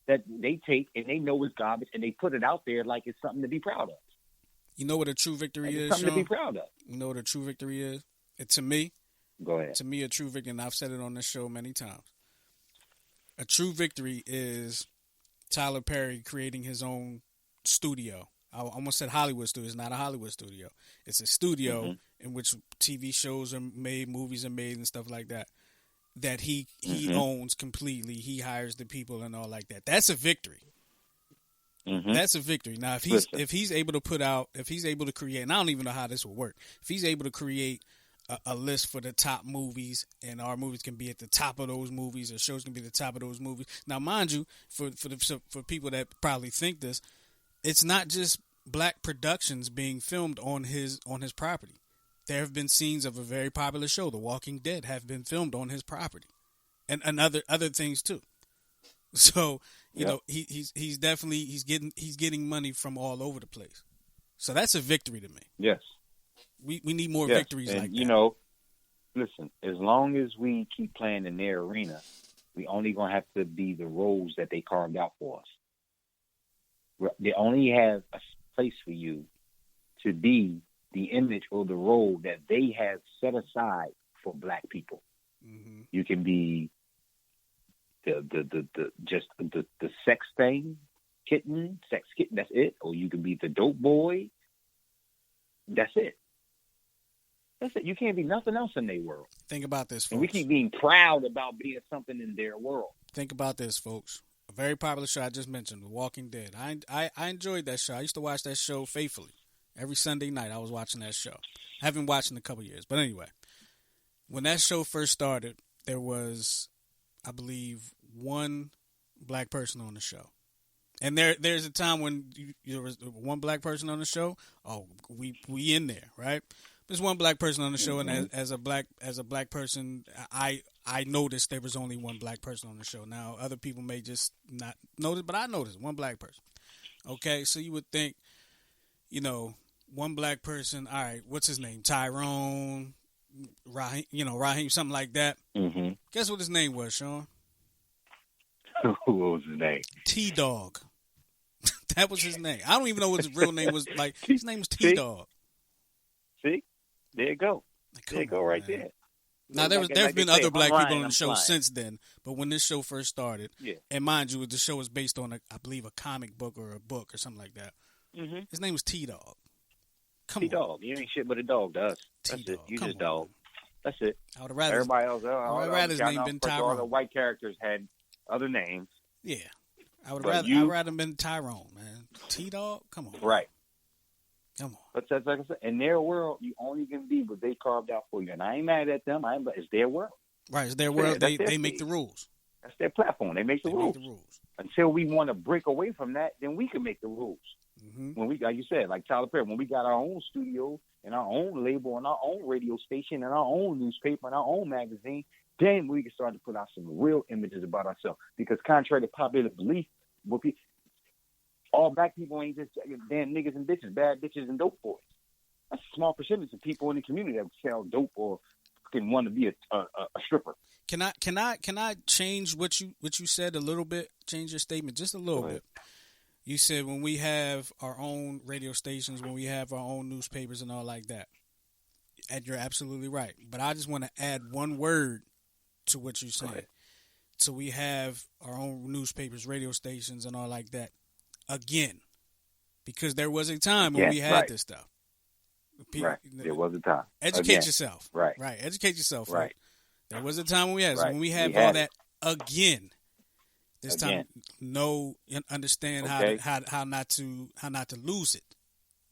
That they take and they know it's garbage and they put it out there like it's something to be proud of. You know what a true victory is, something Sean? to be proud of. You know what a true victory is? To me, go ahead. To me, a true victory, and I've said it on this show many times. A true victory is Tyler Perry creating his own studio. I almost said Hollywood studio. It's not a Hollywood studio. It's a studio in which TV shows are made, movies are made, and stuff like that. That he owns completely. He hires the people and all like that. That's a victory. That's a victory. Now, if he's able to create, and I don't even know how this will work. If he's able to create a list for the top movies, and our movies can be at the top of those movies, or shows can be at the top of those movies. Now, mind you, for people that probably think this, it's not just black productions being filmed on his property. There have been scenes of a very popular show, The Walking Dead, have been filmed on his property, and other things too. So you know he's definitely getting money from all over the place. So that's a victory to me. Yes. We need more Yes. victories And like that. you know, listen, as long as we keep playing in their arena, we only gonna have to be the roles that they carved out for us. They only have a place for you to be the image or the role that they have set aside for black people. Mm-hmm. You can be the sex thing, sex kitten, that's it. Or you can be the dope boy. That's it. That's it. You can't be nothing else in their world. Think about this, folks. And we keep being proud about being something in their world. Think about this, folks. A very popular show I just mentioned, The Walking Dead. I enjoyed that show. I used to watch that show faithfully. Every Sunday night I was watching that show. I haven't watched in a couple years. But anyway, when that show first started, there was, I believe, one black person on the show. And there's a time when there was one black person on the show. Oh, we in there, right? There's one black person on the show, and as a black person, I noticed there was only one black person on the show. Now, other people may just not notice, but I noticed one black person. Okay, so you would think, you know, one black person. All right, what's his name? Tyrone, Raheem, something like that. Mm-hmm. Guess what his name was, Sean? What was his name? T-Dog. That was his name. I don't even know what his real name was. Like, his name was T-Dog. See? There you go. Like, there you go, right there. Now, there's been other black people on the show since then, but when this show first started, and mind you, the show was based on, I believe, a comic book or a book or something like that. Mm-hmm. His name was T-Dog. T-Dog. You ain't shit but a dog to us. That's T-Dog. it. You just dog. That's it. I would have rather everybody else. I would rather his name been Tyrone. All the white characters had other names. Yeah, I would rather been Tyrone, man. T-Dog, come on. Right. Come on. But that's like I said, in their world, you only can be what they carved out for you, and I ain't mad at them. But it's their world. Right, it's their world. They make the rules. That's their platform. They make the rules. Until we want to break away from that, then we can make the rules. Mm-hmm. When we, like you said, like Tyler Perry, when we got our own studio and our own label and our own radio station and our own newspaper and our own magazine, then we can start to put out some real images about ourselves. Because contrary to popular belief, all black people ain't just damn niggas and bitches, bad bitches and dope boys. That's a small percentage of people in the community that sell dope or can want to be a stripper. Can I change what you said a little bit? Change your statement just a little bit. You said when we have our own radio stations, when we have our own newspapers and all like that. And you're absolutely right. But I just want to add one word to what you said. Right. So we have our own newspapers, radio stations, and all like that. Again, because there was a time when we had this stuff. Right. There was a time. Educate yourself. Right. Right. Educate yourself. Right. There was a time when we had it. So when we have all that again, this time understand how not to lose it.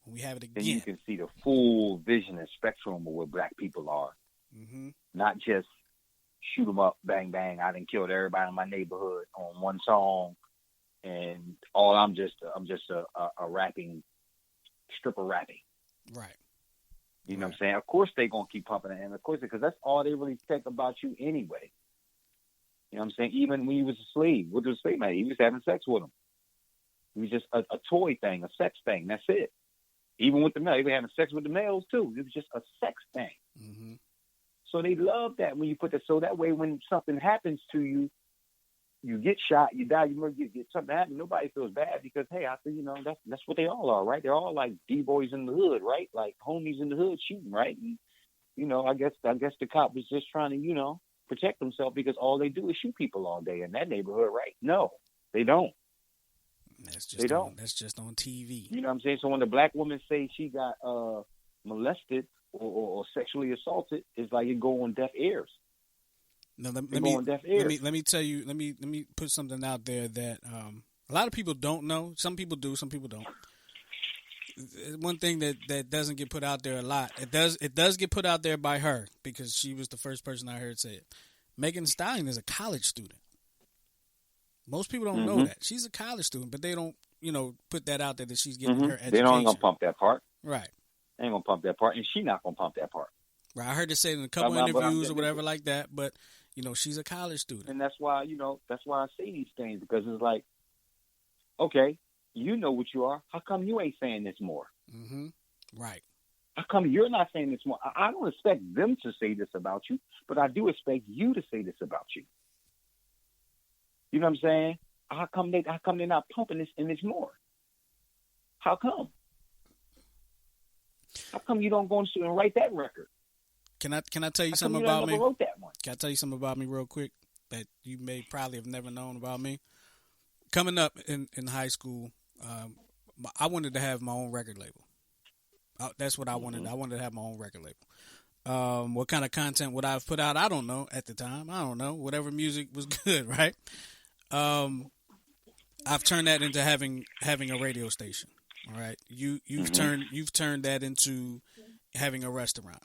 When we have it again. Then you can see the full vision and spectrum of what black people are. Mm-hmm. Not just shoot them up, bang, bang. I done killed everybody in my neighborhood on one song. And I'm just a rapping, stripper rapping. Right. You know what I'm saying? Of course they going to keep pumping it. And of course, because that's all they really think about you anyway. You know what I'm saying? Even when he was a slave, what was a slave man? He was having sex with him. It was just a toy thing, a sex thing. That's it. Even with the male, they were having sex with the males too. It was just a sex thing. Mm-hmm. So they love that when you put that. So that way, when something happens to you, you get shot, you die, you get something happen. Nobody feels bad because hey, I think that's what they all are, right? They're all like D-boys in the hood, right? Like homies in the hood shooting, right? And, I guess the cop was just trying to protect himself because all they do is shoot people all day in that neighborhood, right? No, they don't. That's just on TV. You know what I'm saying? So when the black woman say she got molested or sexually assaulted, it's like you go on deaf ears. No, let me tell you. Let me put something out there that a lot of people don't know. Some people do. Some people don't. One thing that doesn't get put out there a lot. It does get put out there by her because she was the first person I heard say it. Megan Thee Stallion is a college student. Most people don't know that she's a college student, but they don't put that out there that she's getting her education. They don't gonna pump that part. Right. They ain't gonna pump that part, and she's not gonna pump that part. Right. I heard her say it in a couple interviews or whatever like that, but she's a college student. And that's why I say these things because it's like, okay, You know what you are. How come you ain't saying this more? Mm-hmm. Right. How come you're not saying this more? I don't expect them to say this about you, but I do expect you to say this about you. You know what I'm saying? How come they're not pumping this image more? How come? How come you don't go and write that record? Can I tell you How come something you about never me? wrote that one? Can I tell you something about me real quick that you may probably have never known about me? Coming up in high school, I wanted to have my own record label. That's what I wanted. Mm-hmm. I wanted to have my own record label. What kind of content would I have put out? I don't know at the time. I don't know. Whatever music was good, right? I've turned that into having a radio station. All right. You've turned that into having a restaurant.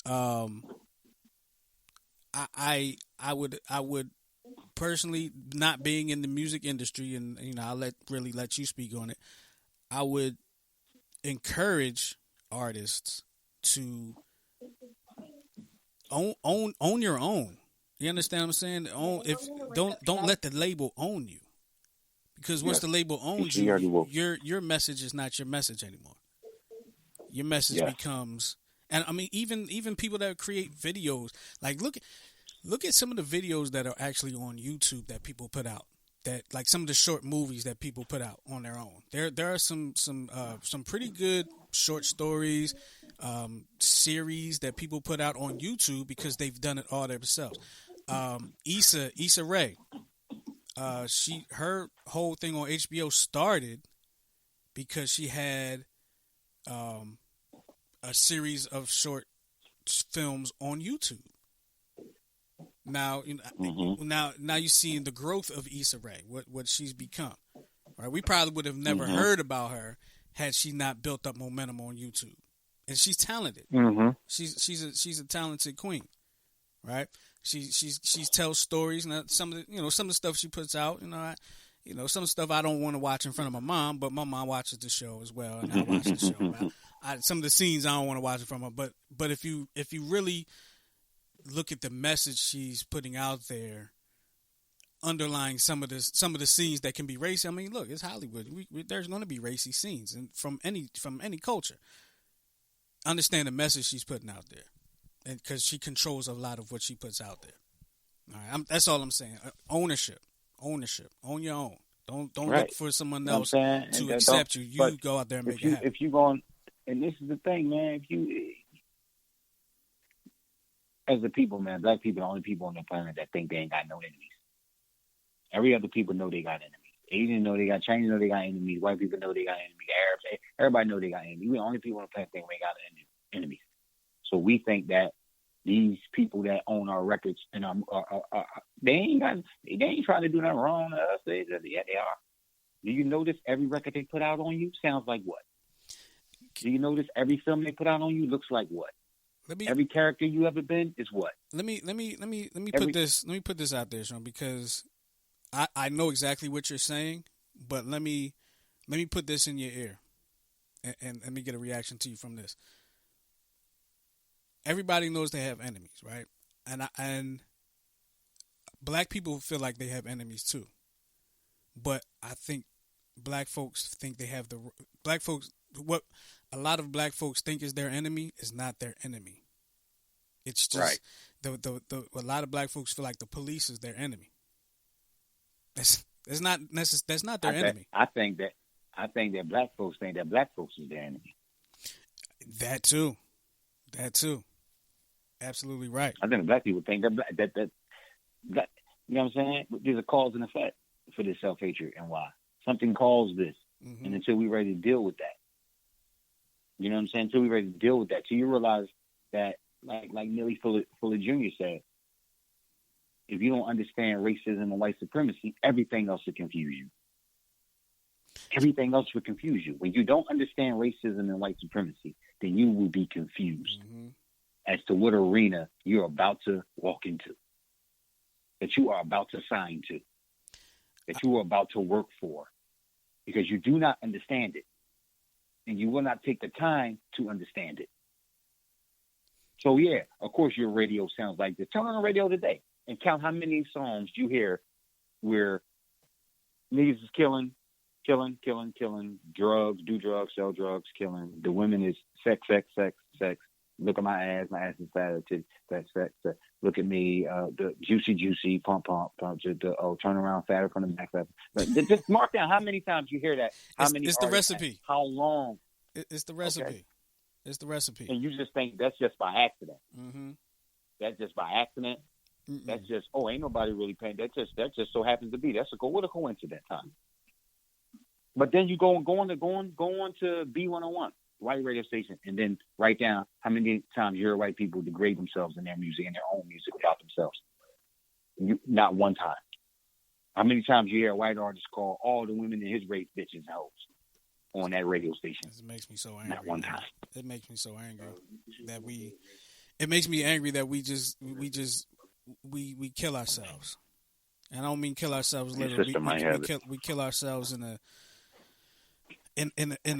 I would personally, not being in the music industry, and I'll let you speak on it. I would encourage artists to own your own. You understand what I'm saying? Don't let the label own you, because once the label owns you, your message is not your message anymore. Your message becomes, and I mean, even people that create videos, like look at some of the videos that are actually on YouTube that people put out. That, like, some of the short movies that people put out on their own. There are some pretty good short stories, series that people put out on YouTube because they've done it all themselves. Issa Rae, her whole thing on HBO started because she had a series of short films on YouTube. Now, now you're seeing the growth of Issa Rae, what she's become. Right? We probably would have never heard about her had she not built up momentum on YouTube. And she's talented. She's a talented queen, right? She tells stories, and some of the stuff she puts out. Some stuff I don't want to watch in front of my mom, but my mom watches the show as well, and I watch the show. Some of the scenes I don't want to watch it from her, but if you really look at the message she's putting out there, underlying some of the scenes that can be racy. I mean, look, it's Hollywood. There's going to be racy scenes, and from any culture. Understand the message she's putting out there, and because she controls a lot of what she puts out there. All right, that's all I'm saying. Ownership, own your own. Don't look for someone else to accept you. You go out there and make it happen. If you going, and this is the thing, man. As a people, man, black people are the only people on the planet that think they ain't got no enemies. Every other people know they got enemies. Asians know they got, Chinese know they got enemies. White people know they got enemies. Arabs, everybody know they got enemies. We're the only people on the planet that think we ain't got enemies. So we think that these people that own our records and they ain't trying to do nothing wrong to us. They are. Do you notice every record they put out on you sounds like what? Do you notice every film they put out on you looks like what? Every character you ever been is what? Let me put this out there, Sean, because I know exactly what you're saying, but let me put this in your ear, and let me get a reaction to you from this. Everybody knows they have enemies, right? And black people feel like they have enemies too, but I think black folks think they have what a lot of black folks think is their enemy is not their enemy. It's just right. A lot of black folks feel like the police is their enemy. That's not their enemy. I think that black folks think that black folks is their enemy. That too. Absolutely right. I think black people think that you know what I'm saying? There's a cause and effect for this self-hatred, and why. Something caused this. And until we're ready to deal with that. You know what I'm saying? Until we're ready to deal with that. Till you realize that, like Neely Fuller Jr. said, if you don't understand racism and white supremacy, everything else will confuse you. Everything else will confuse you. When you don't understand racism and white supremacy, then you will be confused as to what arena you're about to walk into, that you are about to sign to, that you are about to work for, because you do not understand it, and you will not take the time to understand it. So, yeah, of course your radio sounds like this. Turn on the radio today and count how many songs you hear where niggas is killing, killing, killing, killing, drugs, do drugs, sell drugs, killing. The women is sex, sex, sex, sex. Look at my ass is fat, sex, sex, sex. Look at me, the juicy, juicy, pump, pump, pump. Turn around, fatter from the back. But just mark down how many times you hear that. How many? It's the recipe. How long? It's the recipe. Okay. It's the recipe. And you just think that's just by accident. Mm-hmm. That's just by accident. Mm-mm. That's just ain't nobody really paying. That just so happens to be. What a coincidence, huh? But then you go on to B101, white radio station, and then write down how many times you hear white people degrade themselves in their music, in their own music, about themselves. Not one time. How many times you hear a white artist call all the women in his race bitches and hoes on that radio station? It makes me so angry. Not one time. It makes me so angry that It makes me angry that we kill ourselves. And I don't mean kill ourselves literally. We kill ourselves in a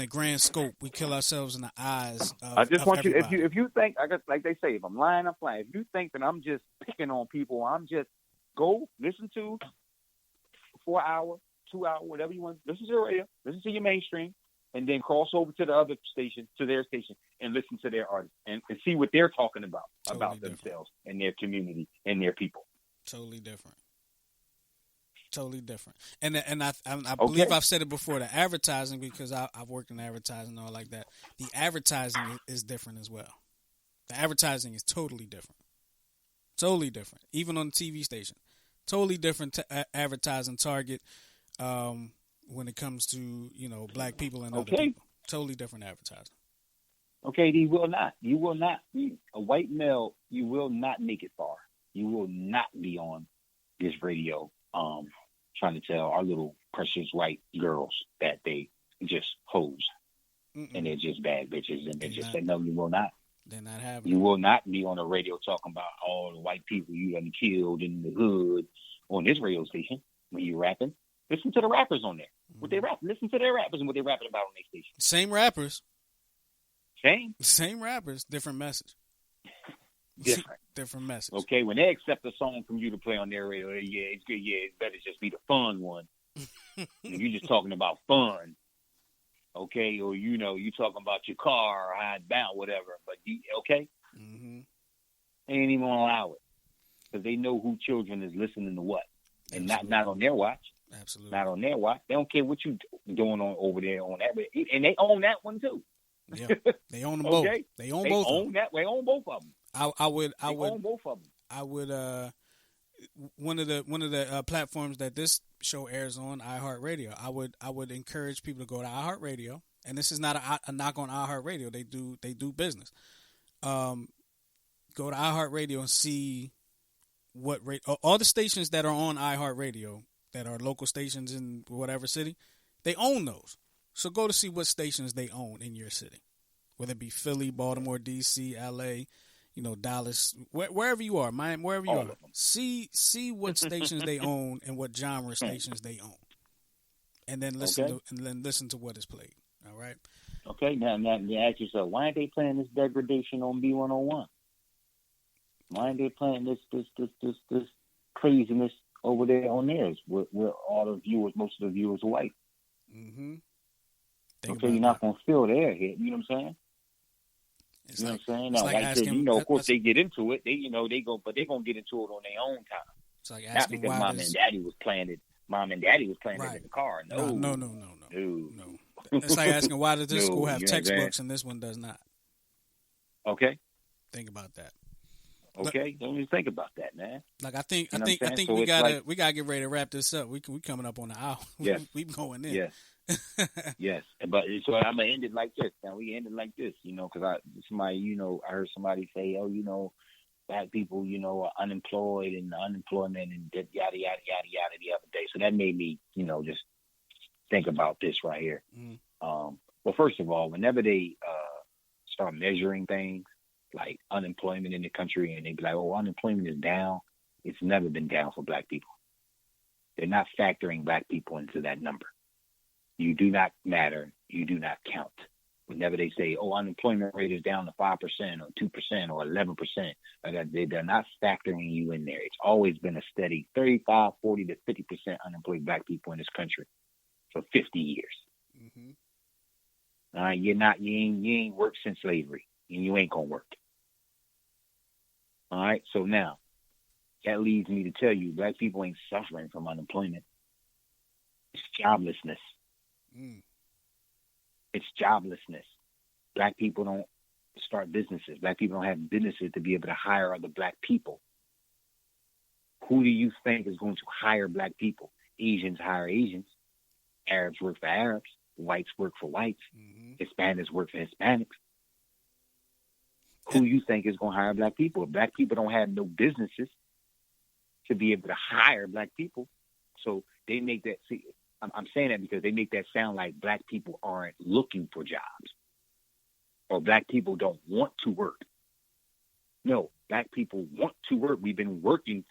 grand scope. We kill ourselves in the eyes of I just want everybody. you, if you think, I guess, like they say, if I'm lying, I'm flying. If you think that I'm just picking on people, I'm just go listen to 4 hour, 2 hour, whatever you want. Listen to the radio, listen to your mainstream, and then cross over to the other station, to their station, and listen to their artists and see what they're talking about themselves and their community and their people. Totally different. And I believe I've said it before. The advertising, because I've worked in advertising and all like that. The advertising is different as well. The advertising is totally different. Even on the TV station, totally different advertising target. When it comes to, black people and other people. Totally different advertising. Okay, you will not be a white male. You will not make it far. You will not be on this radio trying to tell our little precious white girls that they just hoes. Mm-mm. And they're just bad bitches. And they just said, no, you will not. They're not having You will not be on the radio talking about all the white people you done killed in the hood on this radio station when you're rapping. Listen to the rappers on there. What they rap. Listen to their rappers and what they're rapping about on their station. Same rappers. Same rappers, different message. Different message. Okay, when they accept a song from you to play on their radio, yeah, it's good. Yeah, it better just be the fun one. You're just talking about fun. Okay, or you talking about your car or how it bound, whatever. But okay, they ain't even gonna allow it because they know who children is listening to what, and not on their watch. Absolutely. Not on their watch. They don't care what you doing on over there on that, and they own that one too. Yeah, they own them both. Okay? They own both. They own both of them. I would own both of them. I would one of the platforms that this show airs on, iHeartRadio. I would encourage people to go to iHeartRadio, and this is not a knock on iHeartRadio. They do business. Go to iHeartRadio and see what all the stations that are on iHeartRadio that are local stations in whatever city, they own those. So go to see what stations they own in your city, whether it be Philly, Baltimore, D.C., L.A., Dallas, wherever you are, Miami, wherever you are. See what stations they own and what genre stations they own, and then listen to what is played. All right. Okay. Now ask yourself, why aren't they playing this degradation on B101? Why aren't they playing this craziness over there on theirs, where all the viewers, most of the viewers are white? Mm-hmm. Okay, you're not going to feel their hit. You know what I'm saying? You know what I'm saying? Now, like I said, of course, they get into it. They go, but they're going to get into it on their own time. It's like not because mom and daddy was playing it. Mom and daddy was playing it in the car. No. It's like asking, why does this school have textbooks and this one does not? Okay. Think about that. Okay, don't even think about that, man. Like I think we gotta get ready to wrap this up. We coming up on the hour. Yes. we going in. Yes. Yes, but so I'm gonna end it like this. Now we end it like this, because I heard somebody say, black people, are unemployed and unemployment and yada yada yada yada the other day. So that made me, just think about this right here. Well, first of all, whenever they start measuring things like unemployment in the country, and they be like, "Oh, unemployment is down," it's never been down for black people. They're not factoring black people into that number. You do not matter. You do not count. Whenever they say, "Oh, unemployment rate is down to 5% or 2% or 11%, they're not factoring you in there. It's always been a steady 35, 40 to 50% unemployed black people in this country. for 50 years. Mm-hmm. All right, you ain't worked since slavery, and you ain't gonna work. All right, so now that leads me to tell you, black people ain't suffering from unemployment. It's joblessness. Mm. It's joblessness. Black people don't start businesses. Black people don't have businesses to be able to hire other black people. Who do you think is going to hire black people? Asians hire Asians. Arabs work for Arabs. Whites work for whites. Mm-hmm. Hispanics work for Hispanics. Who you think is going to hire black people? If black people don't have no businesses to be able to hire black people, so they make that. See, I'm saying that because they make that sound like black people aren't looking for jobs or black people don't want to work. No, black people want to work. We've been working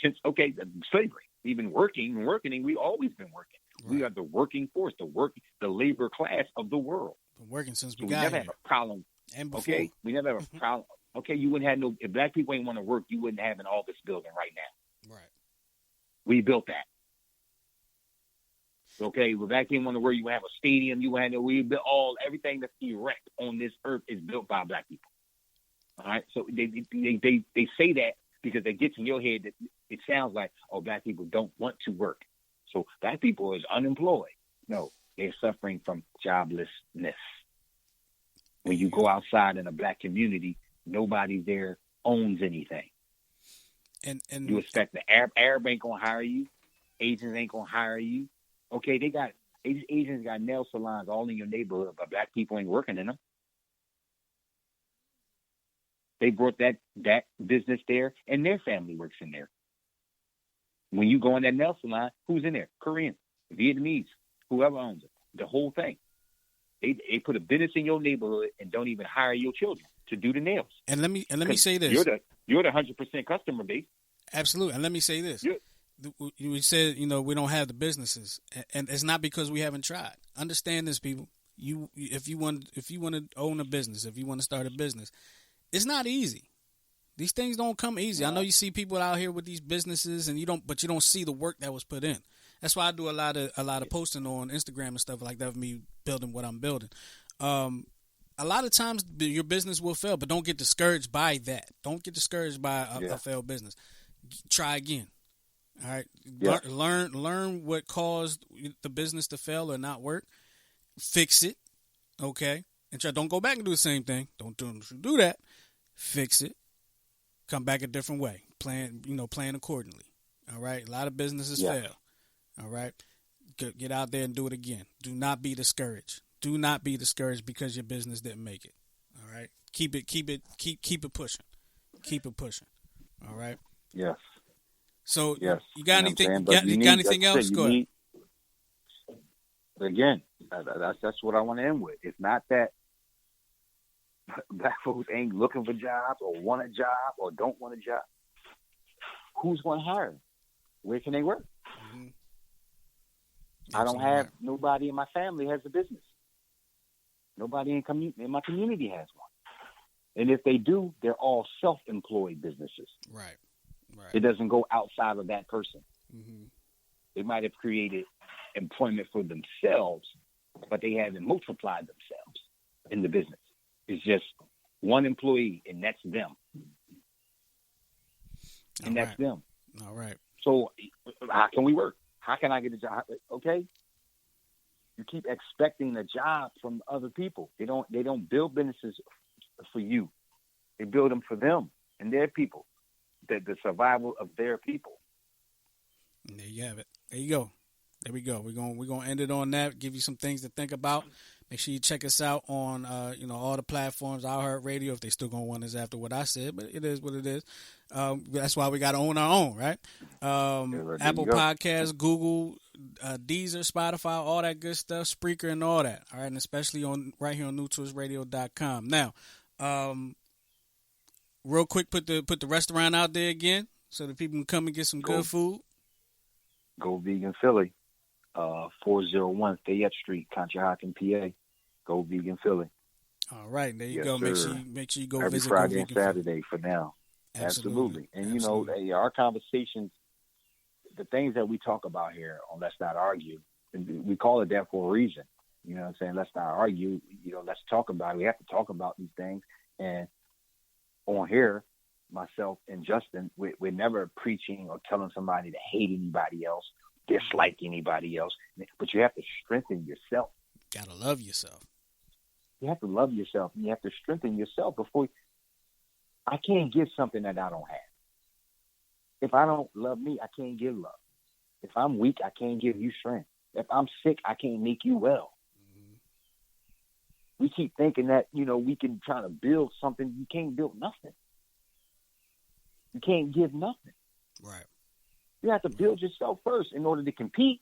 since slavery. We've been working and working, and we've always been working. Right. We are the working force, the labor class of the world. Been working since we got never here. have a problem. And before. Okay, we never have a problem. Okay, you wouldn't have if black people ain't want to work, you wouldn't have an office building right now. Right. We built that. Okay, well, black people want to work, you would have a stadium, we built everything that's erect on this earth is built by black people. All right, so they say that because it gets in your head that it sounds like, oh, black people don't want to work. So black people is unemployed. No, they're suffering from joblessness. When you go outside in a black community, nobody there owns anything. And you expect the Arab ain't gonna hire you, Asians ain't gonna hire you. Okay, Asians got nail salons all in your neighborhood, but black people ain't working in them. They brought that business there, and their family works in there. When you go in that nail salon, who's in there? Korean, Vietnamese, whoever owns it. The whole thing. They put a business in your neighborhood and don't even hire your children to do the nails. And let me say this: you're the 100% customer base. Absolutely. And let me say this: you said we don't have the businesses, and it's not because we haven't tried. Understand this, people. If you want to own a business, if you want to start a business, it's not easy. These things don't come easy. I know you see people out here with these businesses, and you don't see the work that was put in. That's why I do a lot of posting on Instagram and stuff like that of me building what I'm building. A lot of times your business will fail, but don't get discouraged by that. Don't get discouraged by a failed business. Try again. All right. Yeah. Learn what caused the business to fail or not work. Fix it. Okay. And don't go back and do the same thing. Don't do that. Fix it. Come back a different way. Plan accordingly. All right. A lot of businesses fail. All right. Get out there and do it again. Do not be discouraged. Do not be discouraged because your business didn't make it. All right. Keep it pushing. Keep it pushing. All right. Yes. So yes. You got anything? Got anything else? Go ahead. Again, that's what I want to end with. It's not that black folks ain't looking for jobs or want a job or don't want a job. Who's going to hire them? Where can they work? Mm-hmm. I don't have nobody in my family has a business. Nobody in my community has one. And if they do, they're all self-employed businesses. Right. It doesn't go outside of that person. Mm-hmm. They might have created employment for themselves, but they haven't multiplied themselves in the business. It's just one employee, and that's them. And that's them. All right. So how can we work? How can I get a job? Okay. You keep expecting a job from other people. They don't build businesses for you. They build them for them and their people. The survival of their people. And there you have it. There you go. There we go. We're gonna end it on that. Give you some things to think about. Make sure you check us out on all the platforms. iHeartRadio, if they still gonna want us after what I said, but it is what it is. That's why we got to own our own, right? Apple Podcasts, Google, Deezer, Spotify, all that good stuff, Spreaker, and all that. All right, and especially right here on newtwistradio.com. Now, real quick, put the restaurant out there again so that people can come and get some good food. Go Vegan Philly, 401 Fayette Street, Conshohocken, PA. Go Vegan Philly. All right, there you go. Sir. Make sure you go every visit Friday and Saturday for now. Absolutely. And our conversations, the things that we talk about here on Let's Not Argue, We call it that for a reason. You know what I'm saying? Let's not argue. Let's talk about it. We have to talk about these things. And on here, myself and Justin, we're never preaching or telling somebody to hate anybody else, dislike anybody else. But you have to strengthen yourself. Gotta love yourself. You have to love yourself. And you have to strengthen yourself before. I can't give something that I don't have. If I don't love me, I can't give love. If I'm weak, I can't give you strength. If I'm sick, I can't make you well. Mm-hmm. We keep thinking that, we can try to build something. You can't build nothing. You can't give nothing. Right. You have to build yourself first in order to compete.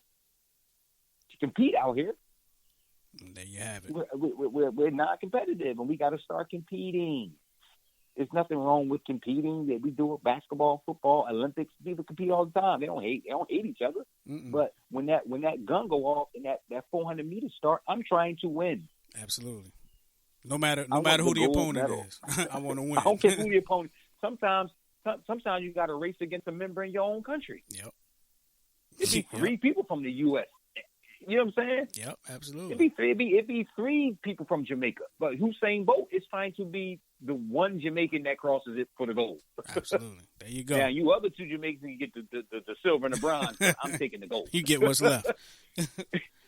To compete out here. And there you have it. We're not competitive, and we got to start competing. There's nothing wrong with competing. That we do it, basketball, football, Olympics. People compete all the time. They don't hate each other. Mm-mm. But when that gun go off and that 400 meters start, I'm trying to win. Absolutely. No matter who the opponent is, I want to win. I don't care who the opponent. Sometimes you got to race against a member in your own country. Yep. It'd be three people from the U.S. You know what I'm saying? Yep, absolutely. It'd be three people from Jamaica, but Usain Bolt is trying to be the one Jamaican that crosses it for the gold. Absolutely. There you go. Now, you other two Jamaicans, you get the silver and the bronze. I'm taking the gold. You get what's left.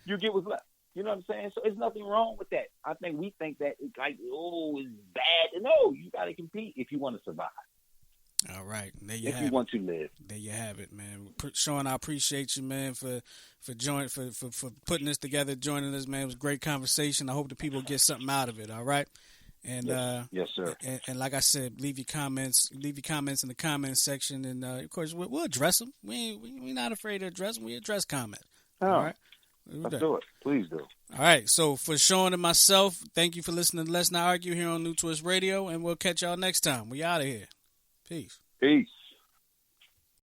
You get what's left. You know what I'm saying? So there's nothing wrong with that. I think we think that it's like, it's bad. No, you got to compete if you want to survive. All right, there you have it. If you want to live, there you have it, man. Sean, I appreciate you, man, for putting this together, joining us, man. It was a great conversation. I hope the people get something out of it. All right, and yes, sir. And like I said, leave your comments in the comments section, and of course we'll address them. We're not afraid to address them. We address comments. All right, let's do it. Please do. All right, so for Sean and myself, thank you for listening to Let's Not Argue here on New Twist Radio, and we'll catch y'all next time. We out of here. Peace. Peace.